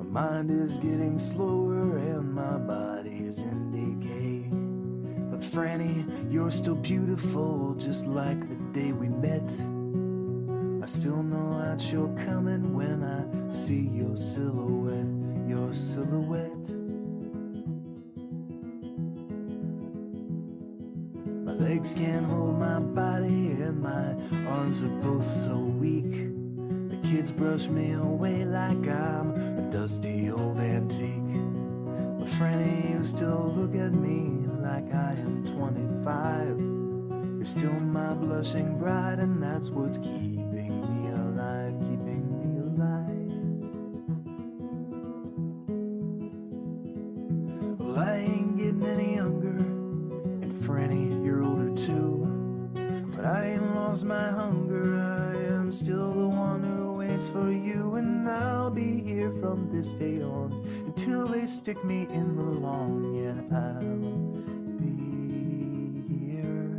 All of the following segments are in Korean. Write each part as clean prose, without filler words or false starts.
mind is getting slower and my body's in decay. But Franny, you're still beautiful, just like the day we met. I still know that you're coming when I see your silhouette, your silhouette. My legs can't hold my body and my arms are both so weak. The kids brush me away like I'm a dusty old antique. But Franny, you still look at me like I am 25. You're still my blushing bride, and that's what's keeping me alive, keeping me alive. Well, I ain't getting any younger, and Franny, you're older too. But I ain't lost my hunger, I am still the one who waits for you. And I'll be here from this day on, until they stick me in the lawn. Yeah, I'll be here.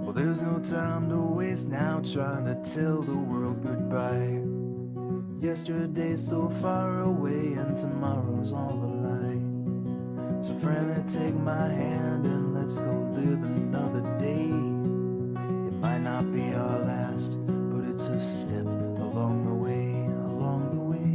Well, there's no time to waste now trying to tell the world goodbye. Yesterday's so far away and tomorrow's all a lie. So Franny, take my hand and let's go live another day. It might not be our last, but it's a step along the way, along the way.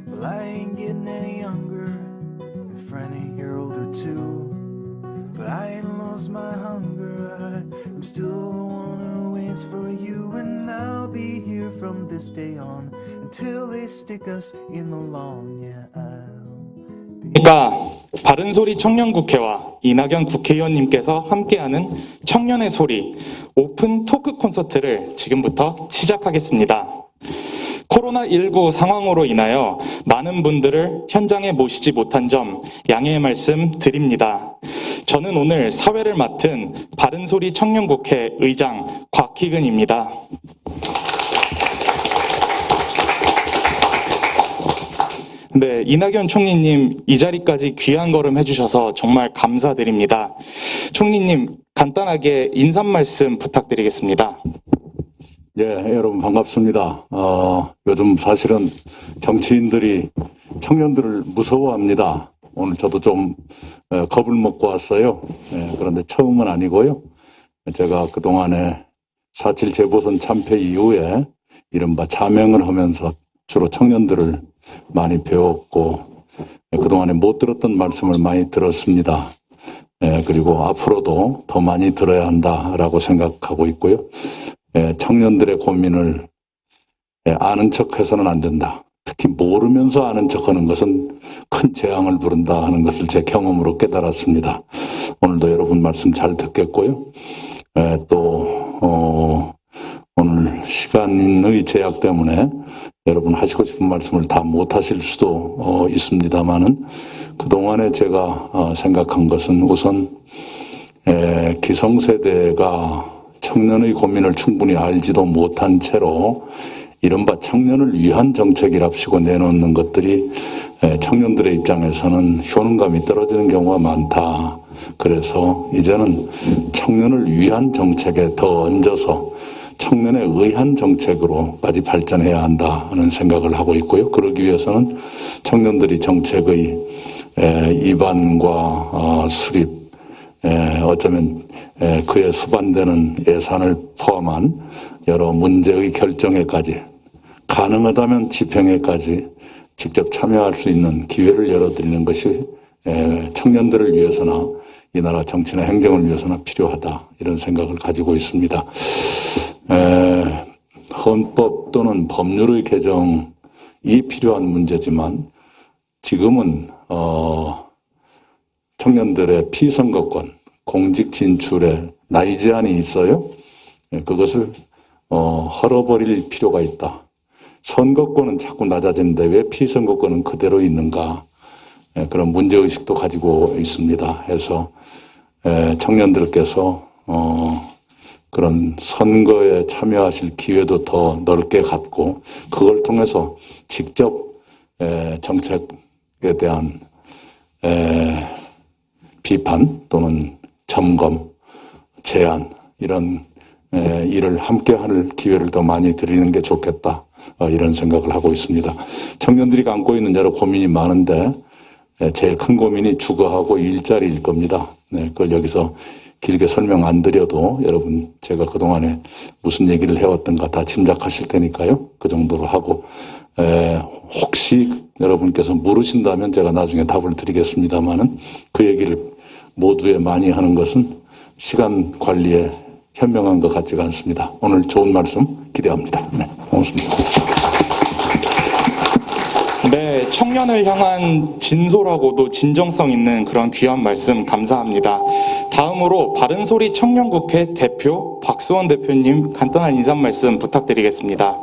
Well, I ain't getting any younger, and Franny, you're older too. But I ain't lost my hunger, I'm still the one who waits for you. And I'll be here from this day on, until they stick us in the lawn. Yeah, I'll be. 그러니까 바른소리 청년국회와 이낙연 국회의원님께서 함께하는 청년의 소리 오픈 토크 콘서트를 지금부터 시작하겠습니다. 코로나19 상황으로 인하여 많은 분들을 현장에 모시지 못한 점 양해의 말씀 드립니다. 저는 오늘 사회를 맡은 바른소리 청년국회 의장 곽희근입니다. 네, 이낙연 총리님 이 자리까지 귀한 걸음 해주셔서 정말 감사드립니다. 총리님 간단하게 인사 말씀 부탁드리겠습니다. 예, 여러분 반갑습니다. 요즘 사실은 정치인들이 청년들을 무서워합니다. 오늘 저도 좀 겁을 먹고 왔어요. 그런데 처음은 아니고요. 제가 그동안에 4.7 재보선 참패 이후에 이른바 자명을 하면서 주로 청년들을 많이 배웠고 그동안에 못 들었던 말씀을 많이 들었습니다. 그리고 앞으로도 더 많이 들어야 한다라고 생각하고 있고요. 청년들의 고민을 아는 척해서는 안 된다. 특히 모르면서 아는 척하는 것은 큰 재앙을 부른다 하는 것을 제 경험으로 깨달았습니다. 오늘도 여러분 말씀 잘 듣겠고요. 또 오늘 시간의 제약 때문에 여러분 하시고 싶은 말씀을 다 못하실 수도 있습니다만은 그동안에 제가 생각한 것은 우선 기성세대가 청년의 고민을 충분히 알지도 못한 채로 이른바 청년을 위한 정책이랍시고 내놓는 것들이 청년들의 입장에서는 효능감이 떨어지는 경우가 많다. 그래서 이제는 청년을 위한 정책에 더 얹어서 청년에 의한 정책으로까지 발전해야 한다 하는 생각을 하고 있고요. 그러기 위해서는 청년들이 정책의 입안과 수립, 어쩌면 그에 수반되는 예산을 포함한 여러 문제의 결정에까지 가능하다면 집행에까지 직접 참여할 수 있는 기회를 열어드리는 것이 청년들을 위해서나 이 나라 정치나 행정을 위해서나 필요하다 이런 생각을 가지고 있습니다. 헌법 또는 법률의 개정이 필요한 문제지만 지금은 청년들의 피선거권, 공직 진출에 나이 제한이 있어요. 그것을 헐어버릴 필요가 있다. 선거권은 자꾸 낮아지는데 왜 피선거권은 그대로 있는가? 그런 문제의식도 가지고 있습니다. 해서 청년들께서 그런 선거에 참여하실 기회도 더 넓게 갖고 그걸 통해서 직접 정책에 대한 비판 또는 점검, 제안 이런 일을 함께 할 기회를 더 많이 드리는 게 좋겠다. 이런 생각을 하고 있습니다. 청년들이 안고 있는 여러 고민이 많은데 제일 큰 고민이 주거하고 일자리일 겁니다. 그걸 여기서 길게 설명 안 드려도 여러분 제가 그동안에 무슨 얘기를 해왔던가 다 짐작하실 테니까요. 그 정도로 하고 혹시 여러분께서 물으신다면 제가 나중에 답을 드리겠습니다만은 그 얘기를 모두에 많이 하는 것은 시간 관리에 현명한 것 같지가 않습니다. 오늘 좋은 말씀 기대합니다. 네, 고맙습니다. 네, 청년을 향한 진솔하고도 진정성 있는 그런 귀한 말씀 감사합니다. 다음으로 바른소리 청년국회 대표 박수원 대표님 간단한 인사 말씀 부탁드리겠습니다.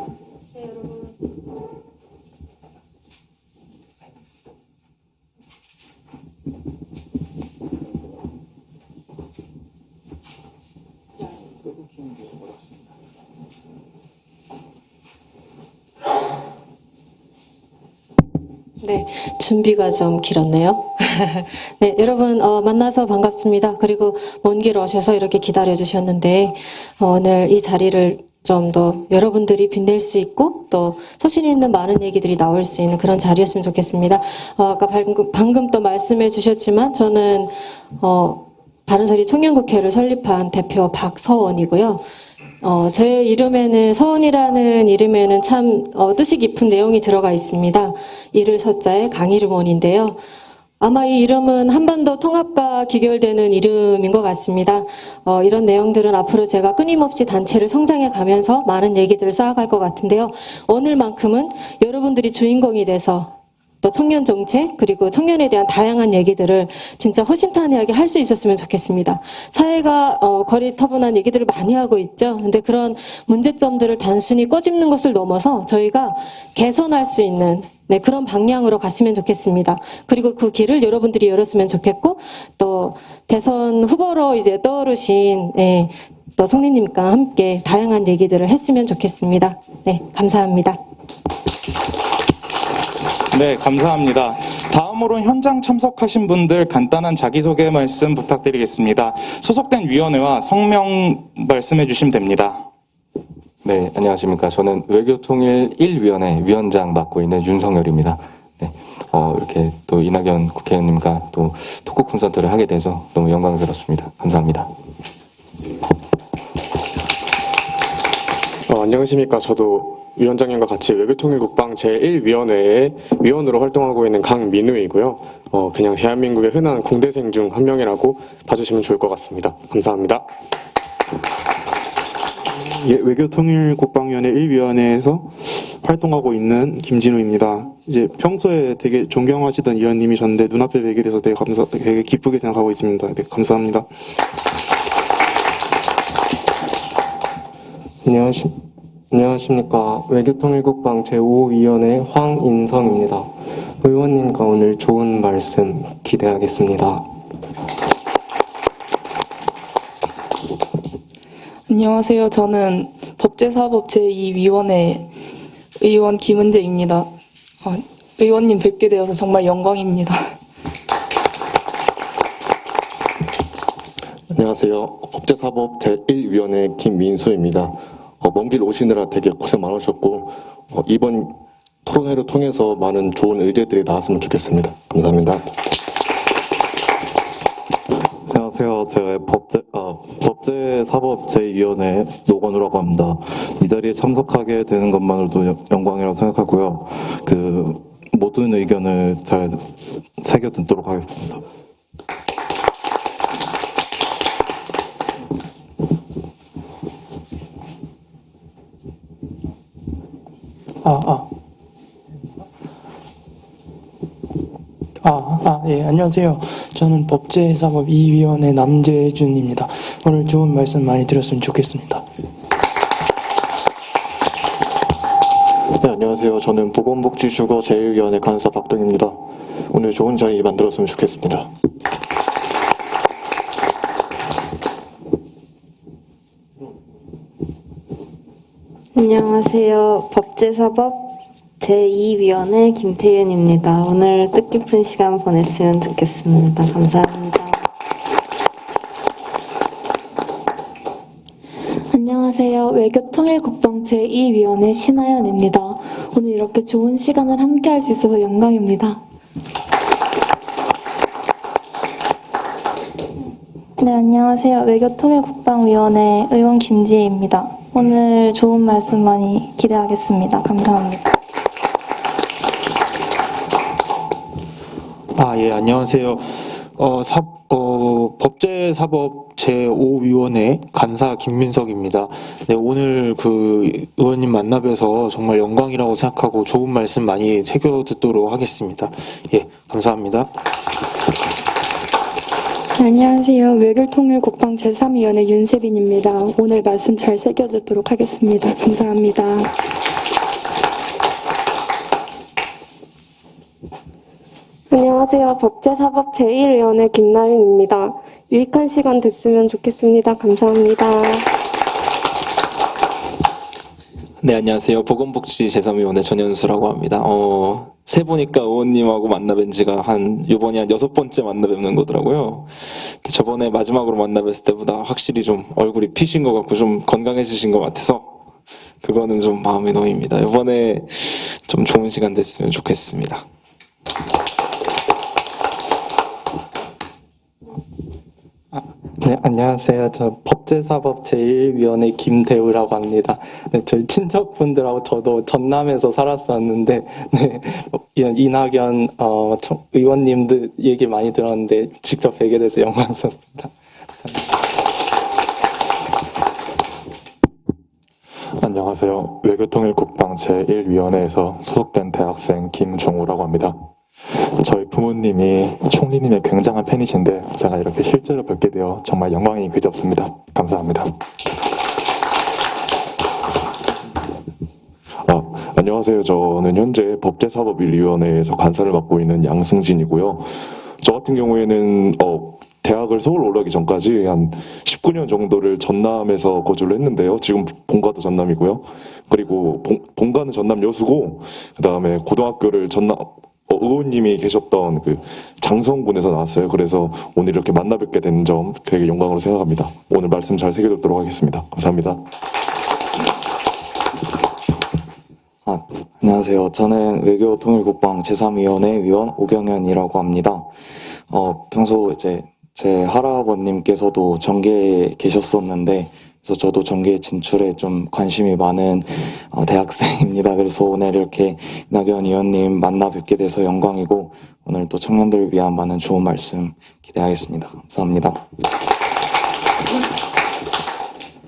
네, 준비가 좀 길었네요. 네, 여러분 만나서 반갑습니다. 그리고 먼 길 오셔서 이렇게 기다려 주셨는데 오늘 이 자리를 좀 더 여러분들이 빛낼 수 있고 또 소신 있는 많은 얘기들이 나올 수 있는 그런 자리였으면 좋겠습니다. 아까 방금 또 말씀해 주셨지만 저는 바른소리 청년국회를 설립한 대표 박서원이고요. 제 이름에는 서원이라는 이름에는 참 뜻이 깊은 내용이 들어가 있습니다. 이를 서자에 강이름 원인데요. 아마 이 이름은 한반도 통합과 기결되는 이름인 것 같습니다. 이런 내용들은 앞으로 제가 끊임없이 단체를 성장해 가면서 많은 얘기들을 쌓아갈 것 같은데요. 오늘만큼은 여러분들이 주인공이 돼서 또 청년 정책 그리고 청년에 대한 다양한 얘기들을 진짜 허심탄회하게 할 수 있었으면 좋겠습니다. 사회가 거리터분한 얘기들을 많이 하고 있죠. 근데 그런 문제점들을 단순히 꺼집는 것을 넘어서 저희가 개선할 수 있는 그런 방향으로 갔으면 좋겠습니다. 그리고 그 길을 여러분들이 열었으면 좋겠고 또 대선 후보로 이제 떠오르신 또 성리님과 함께 다양한 얘기들을 했으면 좋겠습니다. 네, 감사합니다. 네, 감사합니다. 다음으로 현장 참석하신 분들 간단한 자기소개 말씀 부탁드리겠습니다. 소속된 위원회와 성명 말씀해 주시면 됩니다. 네, 안녕하십니까. 저는 외교통일 1위원회 위원장 맡고 있는 윤성열입니다. 네, 이렇게 또 이낙연 국회의원님과 또 토크 콘서트를 하게 돼서 너무 영광스럽습니다. 감사합니다. 안녕하십니까. 저도 위원장님과 같이 외교통일국방 제1위원회의 위원으로 활동하고 있는 강민우이고요. 그냥 대한민국의 흔한 공대생 중 한 명이라고 봐주시면 좋을 것 같습니다. 감사합니다. 예, 외교통일국방위원회 1위원회에서 활동하고 있는 김진우입니다. 이제 평소에 되게 존경하시던 위원님이셨는데 눈앞에 뵈게 돼서 되게 기쁘게 생각하고 있습니다. 네, 감사합니다. 안녕하십니까. 외교통일국방 제5위원회 황인성입니다. 의원님과 오늘 좋은 말씀 기대하겠습니다. 안녕하세요. 저는 법제사법 제2위원회 의원 김은재입니다. 의원님 뵙게 되어서 정말 영광입니다. 안녕하세요. 법제사법 제1위원회 김민수입니다. 먼 길 오시느라 되게 고생 많으셨고 이번 토론회를 통해서 많은 좋은 의제들이 나왔으면 좋겠습니다. 감사합니다. 안녕하세요. 제가 법제사법 제2위원회 노건우라고 합니다. 이 자리에 참석하게 되는 것만으로도 영광이라고 생각하고요. 모든 의견을 잘 새겨 듣도록 하겠습니다. 예, 안녕하세요. 저는 법제사법 2위원회 남재준입니다. 오늘 좋은 말씀 많이 드렸으면 좋겠습니다. 네, 안녕하세요. 저는 보건복지주거 제1위원회 간사 박동입니다. 오늘 좋은 자리 만들었으면 좋겠습니다. 안녕하세요. 법제사법 제2위원회 김태윤입니다. 오늘 뜻깊은 시간 보냈으면 좋겠습니다. 감사합니다. 안녕하세요. 외교통일국방 제2위원회 신하연입니다. 오늘 이렇게 좋은 시간을 함께 할 수 있어서 영광입니다. 네, 안녕하세요. 외교통일국방위원회 의원 김지혜입니다. 오늘 좋은 말씀 많이 기대하겠습니다. 감사합니다. 예, 안녕하세요. 법제사법 제5위원회 간사 김민석입니다. 네, 오늘 그 의원님 만나 뵈서 정말 영광이라고 생각하고 좋은 말씀 많이 새겨 듣도록 하겠습니다. 예, 감사합니다. 안녕하세요. 외교통일국방 제3위원회 윤세빈입니다. 오늘 말씀 잘 새겨 듣도록 하겠습니다. 감사합니다. 안녕하세요. 법제사법 제1위원회 김나윤입니다. 유익한 시간 됐으면 좋겠습니다. 감사합니다. 네, 안녕하세요. 보건복지 제3위원회 전현수라고 합니다. 세 보니까 의원님하고 만나뵌 지가 요번이 한 6번째 만나뵙는 거더라고요. 저번에 마지막으로 만나뵀을 때보다 확실히 좀 얼굴이 피신 것 같고 좀 건강해지신 것 같아서 그거는 좀 마음이 놓입니다. 이번에 좀 좋은 시간 됐으면 좋겠습니다. 네, 안녕하세요. 저 법제사법 제1위원회 김대우라고 합니다. 네, 저희 친척분들하고 저도 전남에서 살았었는데, 네, 이낙연 의원님들 얘기 많이 들었는데 직접 뵈게 돼서 영광스럽습니다. 안녕하세요. 외교통일국방 제1위원회에서 소속된 대학생 김종우라고 합니다. 저희 부모님이 총리님의 굉장한 팬이신데 제가 이렇게 실제로 뵙게 되어 정말 영광이 그지없습니다. 감사합니다. 안녕하세요. 저는 현재 법제사법1위원회에서 간사를 맡고 있는 양승진이고요. 저 같은 경우에는 대학을 서울 올라오기 전까지 한 19년 정도를 전남에서 거주를 했는데요. 지금 본가도 전남이고요. 그리고 본가는 전남 여수고 그 다음에 고등학교를 전남 의원님이 계셨던 그 장성군에서 나왔어요. 그래서 오늘 이렇게 만나 뵙게 된 점 되게 영광으로 생각합니다. 오늘 말씀 잘 새겨듣도록 하겠습니다. 감사합니다. 안녕하세요. 저는 외교통일국방 제3위원회 위원 오경현이라고 합니다. 평소 이제 제 할아버님께서도 정계에 계셨었는데 그래서 저도 정계 진출에 좀 관심이 많은 대학생입니다. 그래서 오늘 이렇게 이낙연 의원님 만나 뵙게 돼서 영광이고 오늘 또 청년들을 위한 많은 좋은 말씀 기대하겠습니다. 감사합니다.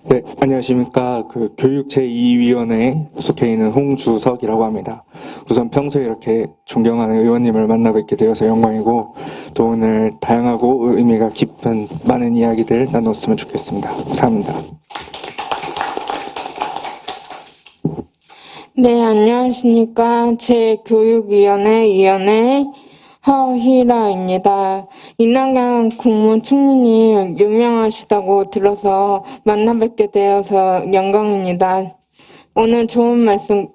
네, 안녕하십니까. 교육 제2위원회에 속해 있는 홍주석이라고 합니다. 우선 평소에 이렇게 존경하는 의원님을 만나 뵙게 되어서 영광이고 또 오늘 다양하고 의미가 깊은 많은 이야기들 나눴으면 좋겠습니다. 감사합니다. 네, 안녕하십니까. 제 교육위원회 위원회 허희라입니다. 이낙연 국무총리님 유명하시다고 들어서 만나 뵙게 되어서 영광입니다. 오늘 좋은 말씀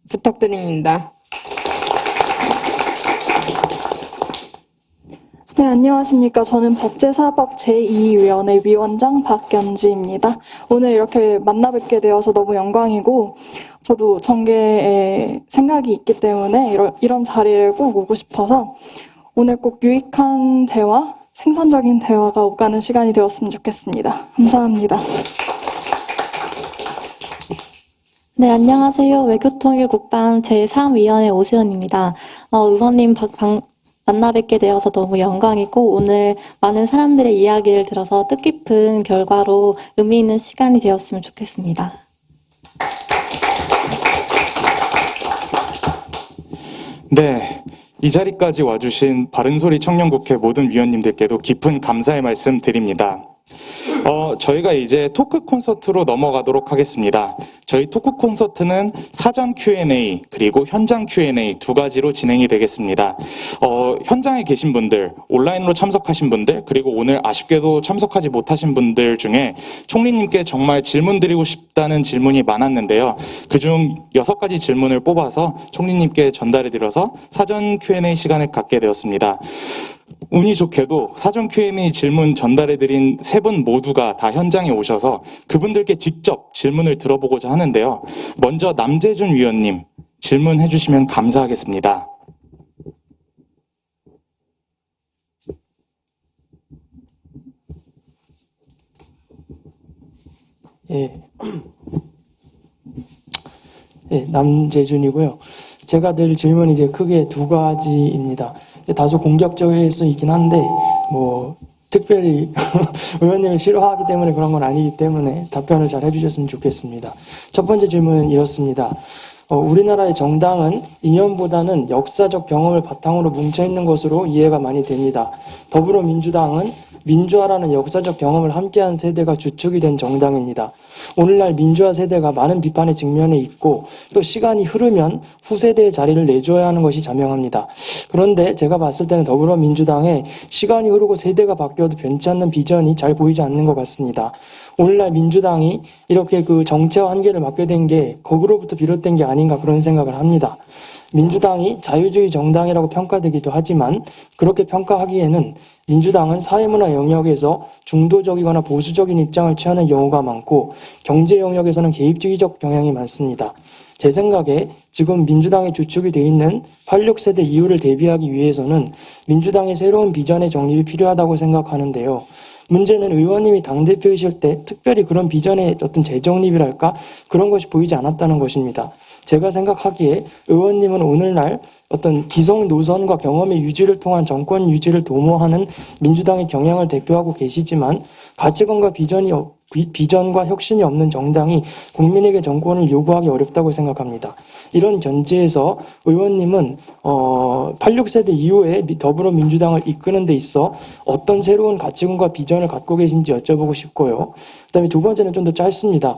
부탁드립니다. 네, 안녕하십니까. 저는 법제사법 제2위원회 위원장 박연지입니다. 오늘 이렇게 만나 뵙게 되어서 너무 영광이고 저도 정계에 생각이 있기 때문에 이런 자리를 꼭 오고 싶어서 오늘 꼭 유익한 대화, 생산적인 대화가 오가는 시간이 되었으면 좋겠습니다. 감사합니다. 네, 안녕하세요. 외교통일국방 제3위원회 오수연입니다. 의원님 만나 뵙게 되어서 너무 영광이고 오늘 많은 사람들의 이야기를 들어서 뜻깊은 결과로 의미 있는 시간이 되었으면 좋겠습니다. 네, 이 자리까지 와주신 바른소리 청년국회 모든 위원님들께도 깊은 감사의 말씀 드립니다. 저희가 이제 토크 콘서트로 넘어가도록 하겠습니다. 저희 토크 콘서트는 사전 Q&A 그리고 현장 Q&A 두 가지로 진행이 되겠습니다. 현장에 계신 분들, 온라인으로 참석하신 분들, 그리고 오늘 아쉽게도 참석하지 못하신 분들 중에 총리님께 정말 질문 드리고 싶다는 질문이 많았는데요. 그중 6가지 질문을 뽑아서 총리님께 전달해 드려서 사전 Q&A 시간을 갖게 되었습니다. 운이 좋게도 사전 Q&A 질문 전달해드린 3분 모두가 다 현장에 오셔서 그분들께 직접 질문을 들어보고자 하는데요. 먼저 남재준 위원님 질문해 주시면 감사하겠습니다. 남재준이고요. 제가 늘 질문이 이제 크게 2가지입니다. 다소 공격적일 수 있긴 한데 뭐 특별히 의원님을 싫어하기 때문에 그런 건 아니기 때문에 답변을 잘 해주셨으면 좋겠습니다. 첫 번째 질문은 이렇습니다. 우리나라의 정당은 이념보다는 역사적 경험을 바탕으로 뭉쳐있는 것으로 이해가 많이 됩니다. 더불어민주당은 민주화라는 역사적 경험을 함께한 세대가 주축이 된 정당입니다. 오늘날 민주화 세대가 많은 비판의 직면에 있고 또 시간이 흐르면 후세대의 자리를 내줘야 하는 것이 자명합니다. 그런데 제가 봤을 때는 더불어민주당에 시간이 흐르고 세대가 바뀌어도 변치 않는 비전이 잘 보이지 않는 것 같습니다. 오늘날 민주당이 이렇게 그 정체와 한계를 맞게 된 게 거기로부터 비롯된 게 아닌가 그런 생각을 합니다. 민주당이 자유주의 정당이라고 평가되기도 하지만 그렇게 평가하기에는 민주당은 사회문화 영역에서 중도적이거나 보수적인 입장을 취하는 경우가 많고 경제 영역에서는 개입주의적 경향이 많습니다. 제 생각에 지금 민주당의 주축이 되어 있는 86세대 이후를 대비하기 위해서는 민주당의 새로운 비전의 정립이 필요하다고 생각하는데요. 문제는 의원님이 당대표이실 때 특별히 그런 비전의 어떤 재정립이랄까 그런 것이 보이지 않았다는 것입니다. 제가 생각하기에 의원님은 오늘날 어떤 기성 노선과 경험의 유지를 통한 정권 유지를 도모하는 민주당의 경향을 대표하고 계시지만 가치관과 비전과 혁신이 없는 정당이 국민에게 정권을 요구하기 어렵다고 생각합니다. 이런 전제에서 의원님은 86세대 이후에 더불어민주당을 이끄는 데 있어 어떤 새로운 가치관과 비전을 갖고 계신지 여쭤보고 싶고요. 그다음에 두 번째는 좀 더 짧습니다.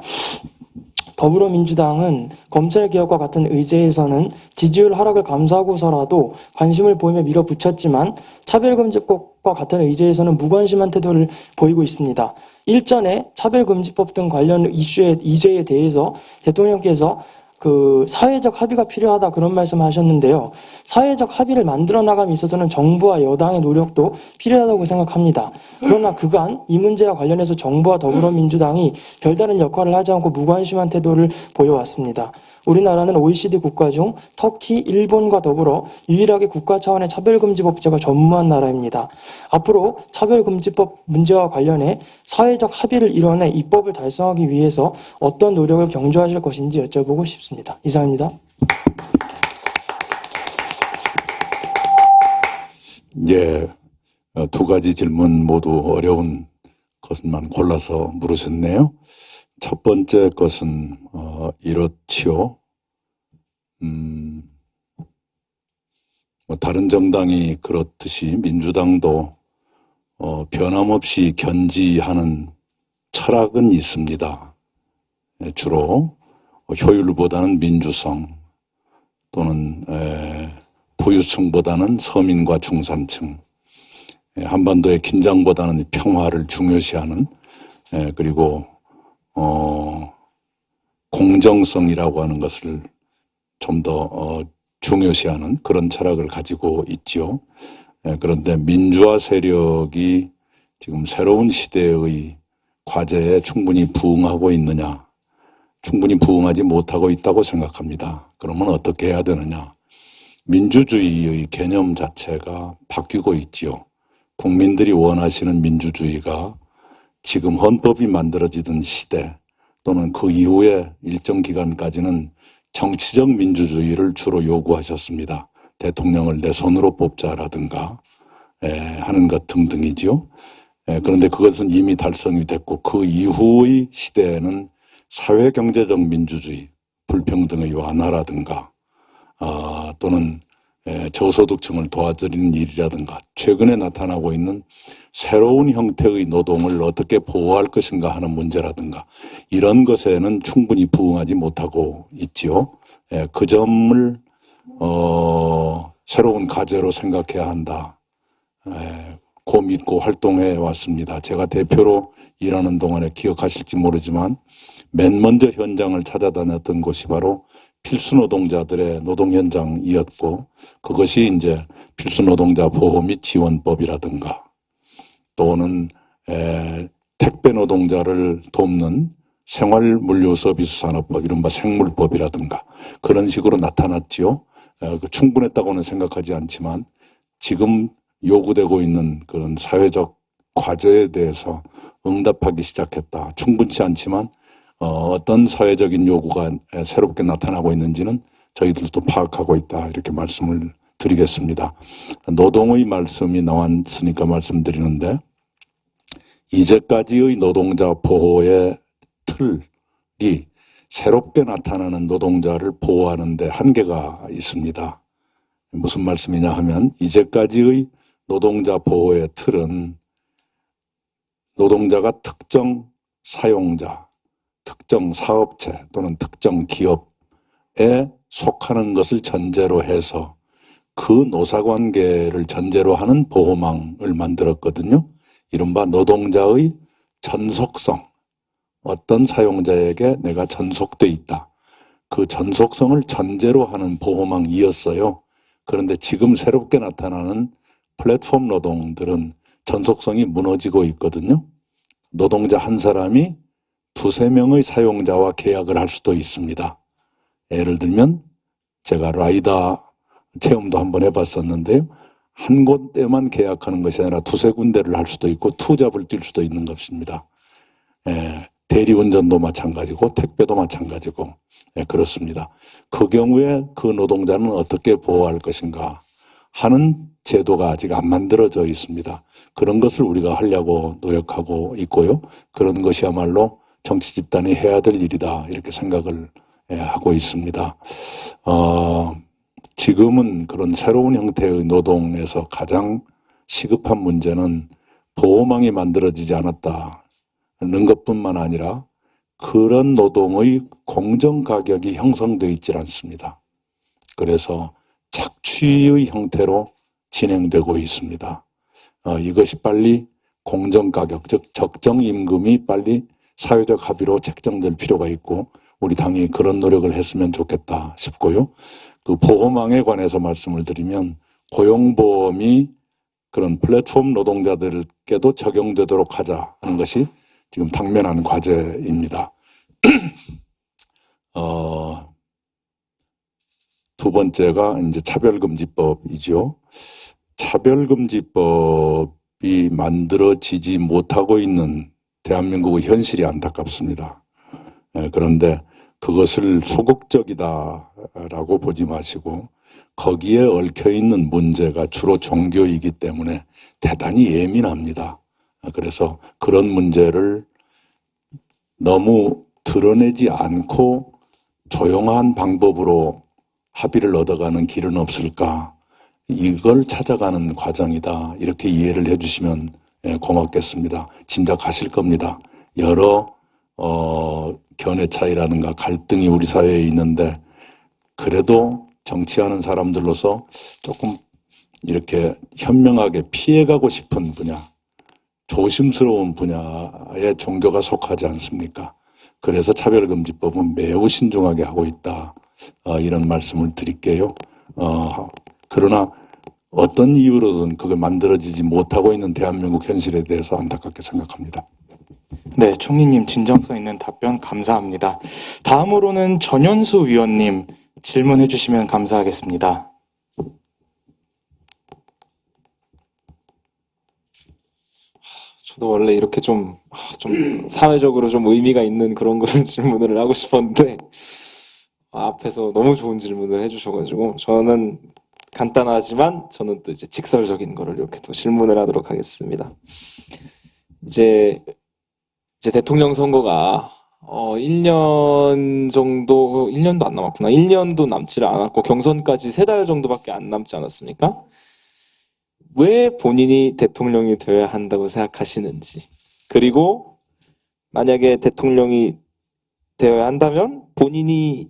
더불어민주당은 검찰개혁과 같은 의제에서는 지지율 하락을 감수하고서라도 관심을 보이며 밀어붙였지만 차별금지법과 같은 의제에서는 무관심한 태도를 보이고 있습니다. 일전에 차별금지법 등 관련 이슈에 대해서 대통령께서 그 사회적 합의가 필요하다 그런 말씀하셨는데요. 사회적 합의를 만들어 나감에 있어서는 정부와 여당의 노력도 필요하다고 생각합니다. 그러나 그간 이 문제와 관련해서 정부와 더불어민주당이 별다른 역할을 하지 않고 무관심한 태도를 보여왔습니다. 우리나라는 OECD 국가 중 터키, 일본과 더불어 유일하게 국가 차원의 차별금지법제가 전무한 나라입니다. 앞으로 차별금지법 문제와 관련해 사회적 합의를 이뤄내 입법을 달성하기 위해서 어떤 노력을 경주하실 것인지 여쭤보고 싶습니다. 이상입니다. 예, 2가지 질문 모두 어려운 것만 골라서 물으셨네요. 첫 번째 것은 이렇지요. 다른 정당이 그렇듯이 민주당도 변함없이 견지하는 철학은 있습니다. 주로 효율보다는 민주성 또는 부유층보다는 서민과 중산층, 한반도의 긴장보다는 평화를 중요시하는 그리고 공정성이라고 하는 것을 좀 더 중요시하는 그런 철학을 가지고 있지요. 그런데 민주화 세력이 지금 새로운 시대의 과제에 충분히 부응하고 있느냐? 충분히 부응하지 못하고 있다고 생각합니다. 그러면 어떻게 해야 되느냐? 민주주의의 개념 자체가 바뀌고 있지요. 국민들이 원하시는 민주주의가 지금 헌법이 만들어지던 시대 또는 그 이후에 일정 기간까지는 정치적 민주주의를 주로 요구하셨습니다. 대통령을 내 손으로 뽑자라든가 하는 것 등등이죠. 그런데 그것은 이미 달성이 됐고 그 이후의 시대에는 사회경제적 민주주의, 불평등의 완화라든가 또는 저소득층을 도와드리는 일이라든가 최근에 나타나고 있는 새로운 형태의 노동을 어떻게 보호할 것인가 하는 문제라든가 이런 것에는 충분히 부응하지 못하고 있지요. 그 점을 새로운 과제로 생각해야 한다. 고 믿고 활동해 왔습니다. 제가 대표로 일하는 동안에 기억하실지 모르지만 맨 먼저 현장을 찾아다녔던 곳이 바로 필수 노동자들의 노동 현장이었고 그것이 이제 필수 노동자 보호 및 지원법이라든가 또는 택배 노동자를 돕는 생활물류서비스산업법 이른바 생물법이라든가 그런 식으로 나타났지요. 충분했다고는 생각하지 않지만 지금 요구되고 있는 그런 사회적 과제에 대해서 응답하기 시작했다. 충분치 않지만 어떤 사회적인 요구가 새롭게 나타나고 있는지는 저희들도 파악하고 있다. 이렇게 말씀을 드리겠습니다. 노동의 말씀이 나왔으니까 말씀드리는데 이제까지의 노동자 보호의 틀이 새롭게 나타나는 노동자를 보호하는 데 한계가 있습니다. 무슨 말씀이냐 하면 이제까지의 노동자 보호의 틀은 노동자가 특정 사용자, 특정 사업체 또는 특정 기업에 속하는 것을 전제로 해서 그 노사관계를 전제로 하는 보호망을 만들었거든요. 이른바 노동자의 전속성, 어떤 사용자에게 내가 전속돼 있다. 그 전속성을 전제로 하는 보호망이었어요. 그런데 지금 새롭게 나타나는 플랫폼 노동들은 전속성이 무너지고 있거든요. 노동자 한 사람이 두세 명의 사용자와 계약을 할 수도 있습니다. 예를 들면 제가 라이다 체험도 한번 해봤었는데요. 한 곳에만 계약하는 것이 아니라 두세 군데를 할 수도 있고 투잡을 뛸 수도 있는 것입니다. 대리운전도 마찬가지고 택배도 마찬가지고 그렇습니다. 그 경우에 그 노동자는 어떻게 보호할 것인가 하는 제도가 아직 안 만들어져 있습니다. 그런 것을 우리가 하려고 노력하고 있고요. 그런 것이야말로 정치 집단이 해야 될 일이다 이렇게 생각을 하고 있습니다. 지금은 그런 새로운 형태의 노동에서 가장 시급한 문제는 보호망이 만들어지지 않았다는 것뿐만 아니라 그런 노동의 공정가격이 형성되어 있지 않습니다. 그래서 착취의 형태로 진행되고 있습니다. 이것이 빨리 공정가격, 즉 적정임금이 빨리 사회적 합의로 책정될 필요가 있고 우리 당이 그런 노력을 했으면 좋겠다 싶고요. 그 보호망에 관해서 말씀을 드리면 고용보험이 그런 플랫폼 노동자들께도 적용되도록 하자 하는 것이 지금 당면한 과제입니다. 두 번째가 이제 차별금지법이죠. 차별금지법이 만들어지지 못하고 있는 대한민국의 현실이 안타깝습니다. 그런데 그것을 소극적이다라고 보지 마시고 거기에 얽혀있는 문제가 주로 종교이기 때문에 대단히 예민합니다. 그래서 그런 문제를 너무 드러내지 않고 조용한 방법으로 합의를 얻어가는 길은 없을까? 이걸 찾아가는 과정이다. 이렇게 이해를 해주시면 고맙겠습니다. 짐작하실 겁니다. 여러 견해 차이라든가 갈등이 우리 사회에 있는데 그래도 정치하는 사람들로서 조금 이렇게 현명하게 피해가고 싶은 분야, 조심스러운 분야에 종교가 속하지 않습니까? 그래서 차별금지법은 매우 신중하게 하고 있다. 이런 말씀을 드릴게요. 그러나 어떤 이유로든 그게 만들어지지 못하고 있는 대한민국 현실에 대해서 안타깝게 생각합니다. 네, 총리님 진정성 있는 답변 감사합니다. 다음으로는 전현수 위원님 질문해 주시면 감사하겠습니다. 저도 원래 이렇게 좀 사회적으로 좀 의미가 있는 그런 걸 질문을 하고 싶었는데 앞에서 너무 좋은 질문을 해주셔가지고 저는 간단하지만 저는 또 이제 직설적인 거를 이렇게 또 질문을 하도록 하겠습니다. 이제 대통령 선거가 1년 정도, 1년도 안 남았구나. 1년도 남지를 않았고 경선까지 3달 정도밖에 안 남지 않았습니까? 왜 본인이 대통령이 되어야 한다고 생각하시는지, 그리고 만약에 대통령이 되어야 한다면 본인이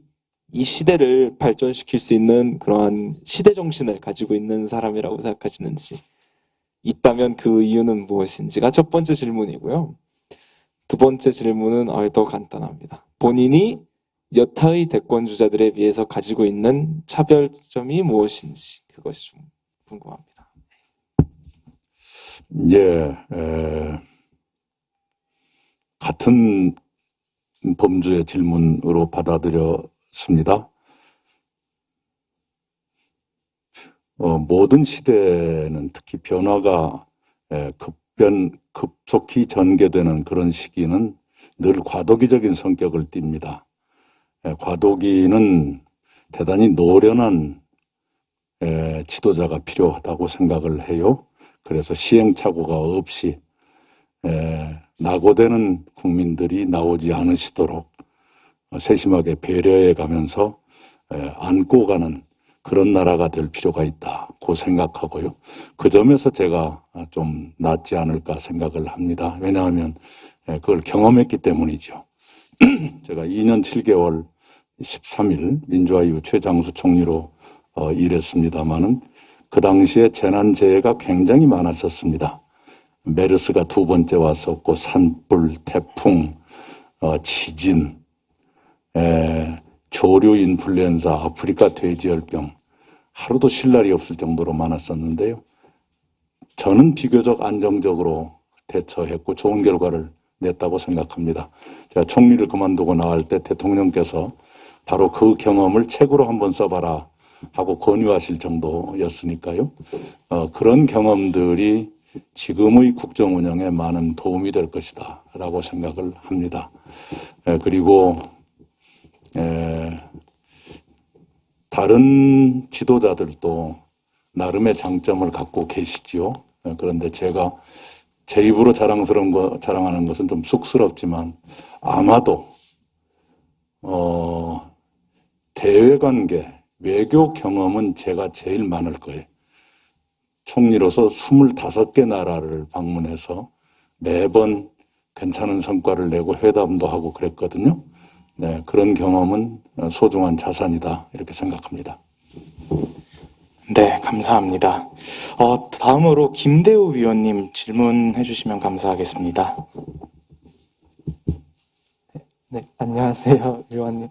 이 시대를 발전시킬 수 있는 그러한 시대 정신을 가지고 있는 사람이라고 생각하시는지, 있다면 그 이유는 무엇인지가 첫 번째 질문이고요. 두 번째 질문은 더 간단합니다. 본인이 여타의 대권 주자들에 비해서 가지고 있는 차별점이 무엇인지, 그것이 좀 궁금합니다. 예, 같은 범주의 질문으로 받아들였습니다. 모든 시대는 특히 변화가 급속히 전개되는 그런 시기는 늘 과도기적인 성격을 띱니다. 과도기는 대단히 노련한 지도자가 필요하다고 생각을 해요. 그래서 시행착오가 없이 낙오되는 국민들이 나오지 않으시도록 세심하게 배려해 가면서 안고 가는 그런 나라가 될 필요가 있다고 생각하고요. 그 점에서 제가 좀 낫지 않을까 생각을 합니다. 왜냐하면 그걸 경험했기 때문이죠. 제가 2년 7개월 13일 민주화 이후 최장수 총리로 일했습니다마는 그 당시에 재난재해가 굉장히 많았었습니다. 메르스가 2번째 왔었고 산불, 태풍, 지진, 조류 인플루엔자, 아프리카 돼지열병, 하루도 쉴 날이 없을 정도로 많았었는데요. 저는 비교적 안정적으로 대처했고 좋은 결과를 냈다고 생각합니다. 제가 총리를 그만두고 나갈 때 대통령께서 바로 그 경험을 책으로 한번 써봐라 하고 권유하실 정도였으니까요. 그런 경험들이 지금의 국정 운영에 많은 도움이 될 것이다 라고 생각을 합니다. 그리고 다른 지도자들도 나름의 장점을 갖고 계시지요. 그런데 제가 제 입으로 자랑하는 것은 좀 쑥스럽지만 아마도 대외관계, 외교 경험은 제가 제일 많을 거예요. 총리로서 25개 나라를 방문해서 매번 괜찮은 성과를 내고 회담도 하고 그랬거든요. 네, 그런 경험은 소중한 자산이다 이렇게 생각합니다. 네, 감사합니다. 다음으로 김대우 위원님 질문해 주시면 감사하겠습니다. 네, 안녕하세요, 위원님.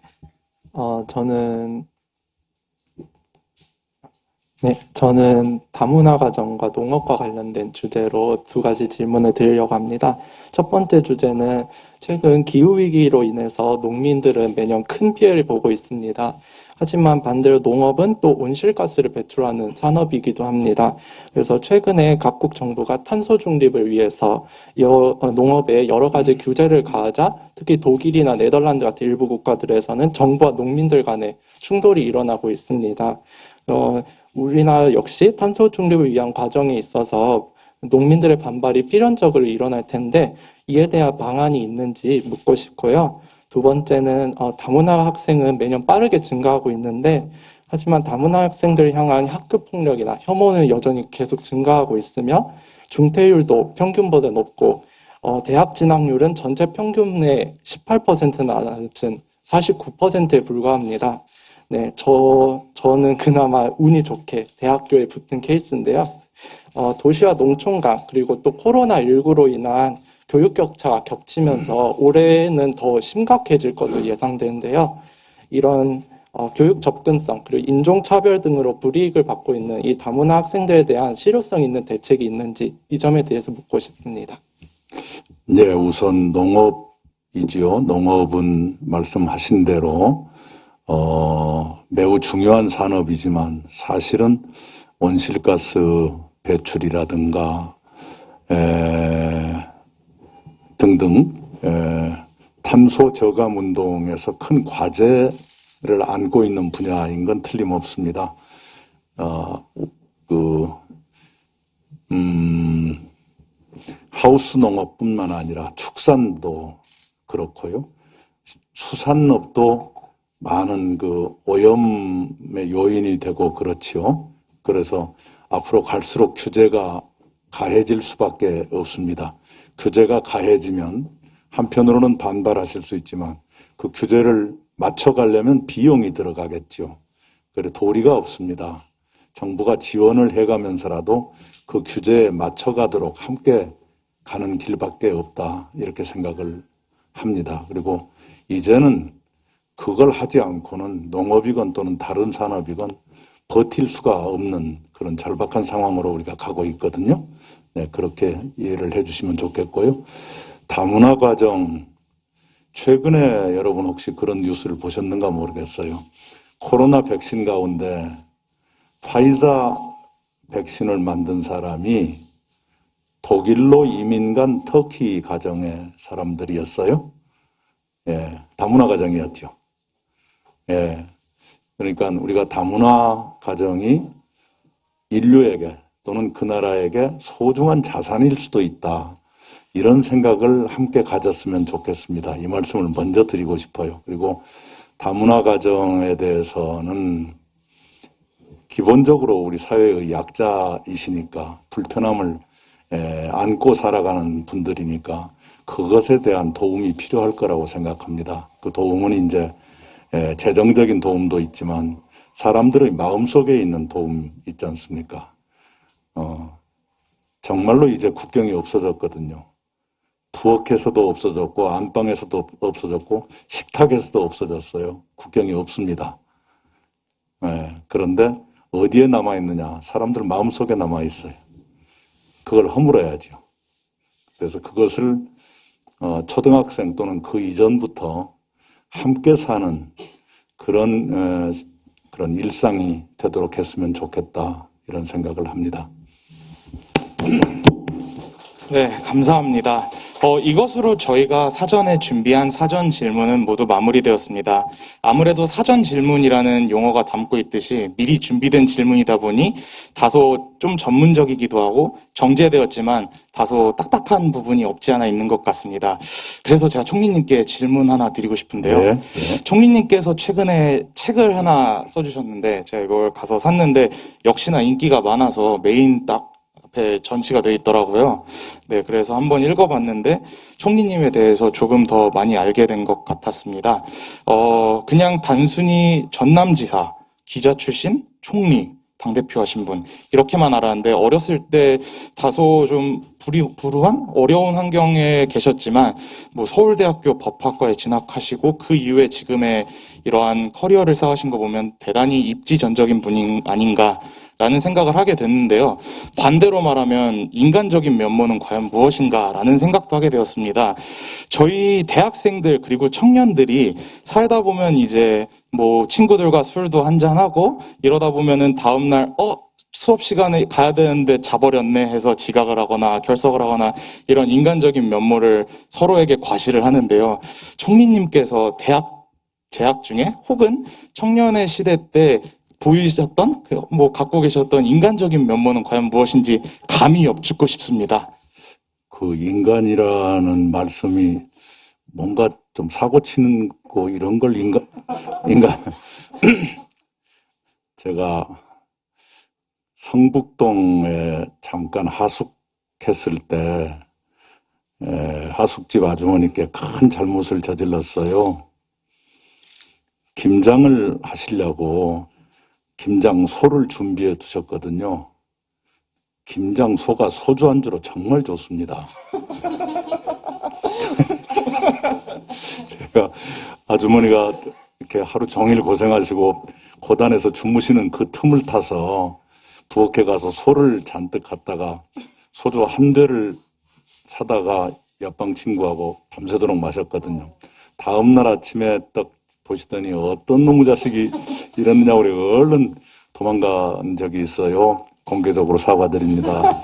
저는 다문화 가정과 농업과 관련된 주제로 2가지 질문을 드리려고 합니다. 첫 번째 주제는 최근 기후위기로 인해서 농민들은 매년 큰 피해를 보고 있습니다. 하지만 반대로 농업은 또 온실가스를 배출하는 산업이기도 합니다. 그래서 최근에 각국 정부가 탄소 중립을 위해서 농업에 여러 가지 규제를 가하자 특히 독일이나 네덜란드 같은 일부 국가들에서는 정부와 농민들 간의 충돌이 일어나고 있습니다. 우리나라 역시 탄소 중립을 위한 과정에 있어서 농민들의 반발이 필연적으로 일어날 텐데 이에 대한 방안이 있는지 묻고 싶고요. 두 번째는 다문화 학생은 매년 빠르게 증가하고 있는데 하지만 다문화 학생들을 향한 학교 폭력이나 혐오는 여전히 계속 증가하고 있으며 중퇴율도 평균보다 높고 대학 진학률은 전체 평균의 18%나 낮은 49%에 불과합니다. 네, 저는 그나마 운이 좋게 대학교에 붙은 케이스인데요. 도시와 농촌 간 그리고 또 코로나19로 인한 교육 격차가 겹치면서 올해는 더 심각해질 것으로 예상되는데요. 이런 교육 접근성 그리고 인종차별 등으로 불이익을 받고 있는 이 다문화 학생들에 대한 실효성 있는 대책이 있는지 이 점에 대해서 묻고 싶습니다. 네, 우선 농업이지요. 농업은 말씀하신 대로 매우 중요한 산업이지만 사실은 온실가스 배출이라든가 등등 탄소 저감 운동에서 큰 과제를 안고 있는 분야인 건 틀림없습니다. 하우스 농업뿐만 아니라 축산도 그렇고요. 수산업도 많은 그 오염의 요인이 되고 그렇지요. 그래서 앞으로 갈수록 규제가 가해질 수밖에 없습니다. 규제가 가해지면 한편으로는 반발하실 수 있지만 그 규제를 맞춰가려면 비용이 들어가겠죠. 그래 도리가 없습니다. 정부가 지원을 해가면서라도 그 규제에 맞춰가도록 함께 가는 길밖에 없다 이렇게 생각을 합니다. 그리고 이제는 그걸 하지 않고는 농업이건 또는 다른 산업이건 버틸 수가 없는 그런 절박한 상황으로 우리가 가고 있거든요. 네, 그렇게 이해를 해주시면 좋겠고요. 다문화 과정, 최근에 여러분 혹시 그런 뉴스를 보셨는가 모르겠어요. 코로나 백신 가운데 파이자 백신을 만든 사람이 독일로 이민 간 터키 가정의 사람들이었어요. 예, 다문화 가정이었죠. 예, 그러니까 우리가 다문화 가정이 인류에게 또는 그 나라에게 소중한 자산일 수도 있다. 이런 생각을 함께 가졌으면 좋겠습니다. 이 말씀을 먼저 드리고 싶어요. 그리고 다문화 가정에 대해서는 기본적으로 우리 사회의 약자이시니까 불편함을 안고 살아가는 분들이니까 그것에 대한 도움이 필요할 거라고 생각합니다. 그 도움은 이제 재정적인 도움도 있지만 사람들의 마음속에 있는 도움 있지 않습니까? 정말로 이제 국경이 없어졌거든요. 부엌에서도 없어졌고 안방에서도 없어졌고 식탁에서도 없어졌어요. 국경이 없습니다. 그런데 어디에 남아있느냐? 사람들 마음속에 남아있어요. 그걸 허물어야죠. 그래서 그것을 초등학생 또는 그 이전부터 함께 사는 그런 일상이 되도록 했으면 좋겠다 이런 생각을 합니다. 네, 감사합니다. 이것으로 저희가 사전에 준비한 사전 질문은 모두 마무리되었습니다. 아무래도 사전 질문이라는 용어가 담고 있듯이 미리 준비된 질문이다 보니 다소 좀 전문적이기도 하고 정제되었지만 다소 딱딱한 부분이 없지 않아 있는 것 같습니다. 그래서 제가 총리님께 질문 하나 드리고 싶은데요. 네. 총리님께서 최근에 책을 하나 써주셨는데 제가 이걸 가서 샀는데 역시나 인기가 많아서 메인 딱 앞에 전시가 되어 있더라고요. 네, 그래서 한번 읽어봤는데 총리님에 대해서 조금 더 많이 알게 된 것 같았습니다. 그냥 단순히 전남지사, 기자 출신, 총리, 당대표 하신 분 이렇게만 알았는데 어렸을 때 다소 좀 불우한 어려운 환경에 계셨지만 뭐 서울대학교 법학과에 진학하시고 그 이후에 지금의 이러한 커리어를 쌓으신 거 보면 대단히 입지전적인 분이 아닌가 라는 생각을 하게 됐는데요. 반대로 말하면 인간적인 면모는 과연 무엇인가라는 생각도 하게 되었습니다. 저희 대학생들 그리고 청년들이 살다 보면 이제 뭐 친구들과 술도 한잔하고 이러다 보면은 다음날 수업 시간에 가야 되는데 자버렸네 해서 지각을 하거나 결석을 하거나 이런 인간적인 면모를 서로에게 과시를 하는데요. 총리님께서 대학 재학 중에 혹은 청년의 시대 때 보이셨던, 갖고 계셨던 인간적인 면모는 과연 무엇인지 감히 여쭙고 싶습니다. 그 인간이라는 말씀이 뭔가 좀 사고 치는 거 이런 걸 인간 제가 성북동에 잠깐 하숙했을 때 하숙집 아주머니께 큰 잘못을 저질렀어요. 김장을 하시려고 김장소를 준비해 두셨거든요. 김장소가 소주 안주로 정말 좋습니다. 제가 아주머니가 이렇게 하루 종일 고생하시고 고단해서 주무시는 그 틈을 타서 부엌에 가서 소를 잔뜩 갖다가 소주 한 대를 사다가 옆방 친구하고 밤새도록 마셨거든요. 다음 날 아침에 딱 보시더니 어떤 놈의 자식이 이랬느냐고 우리 얼른 도망간 적이 있어요. 공개적으로 사과드립니다.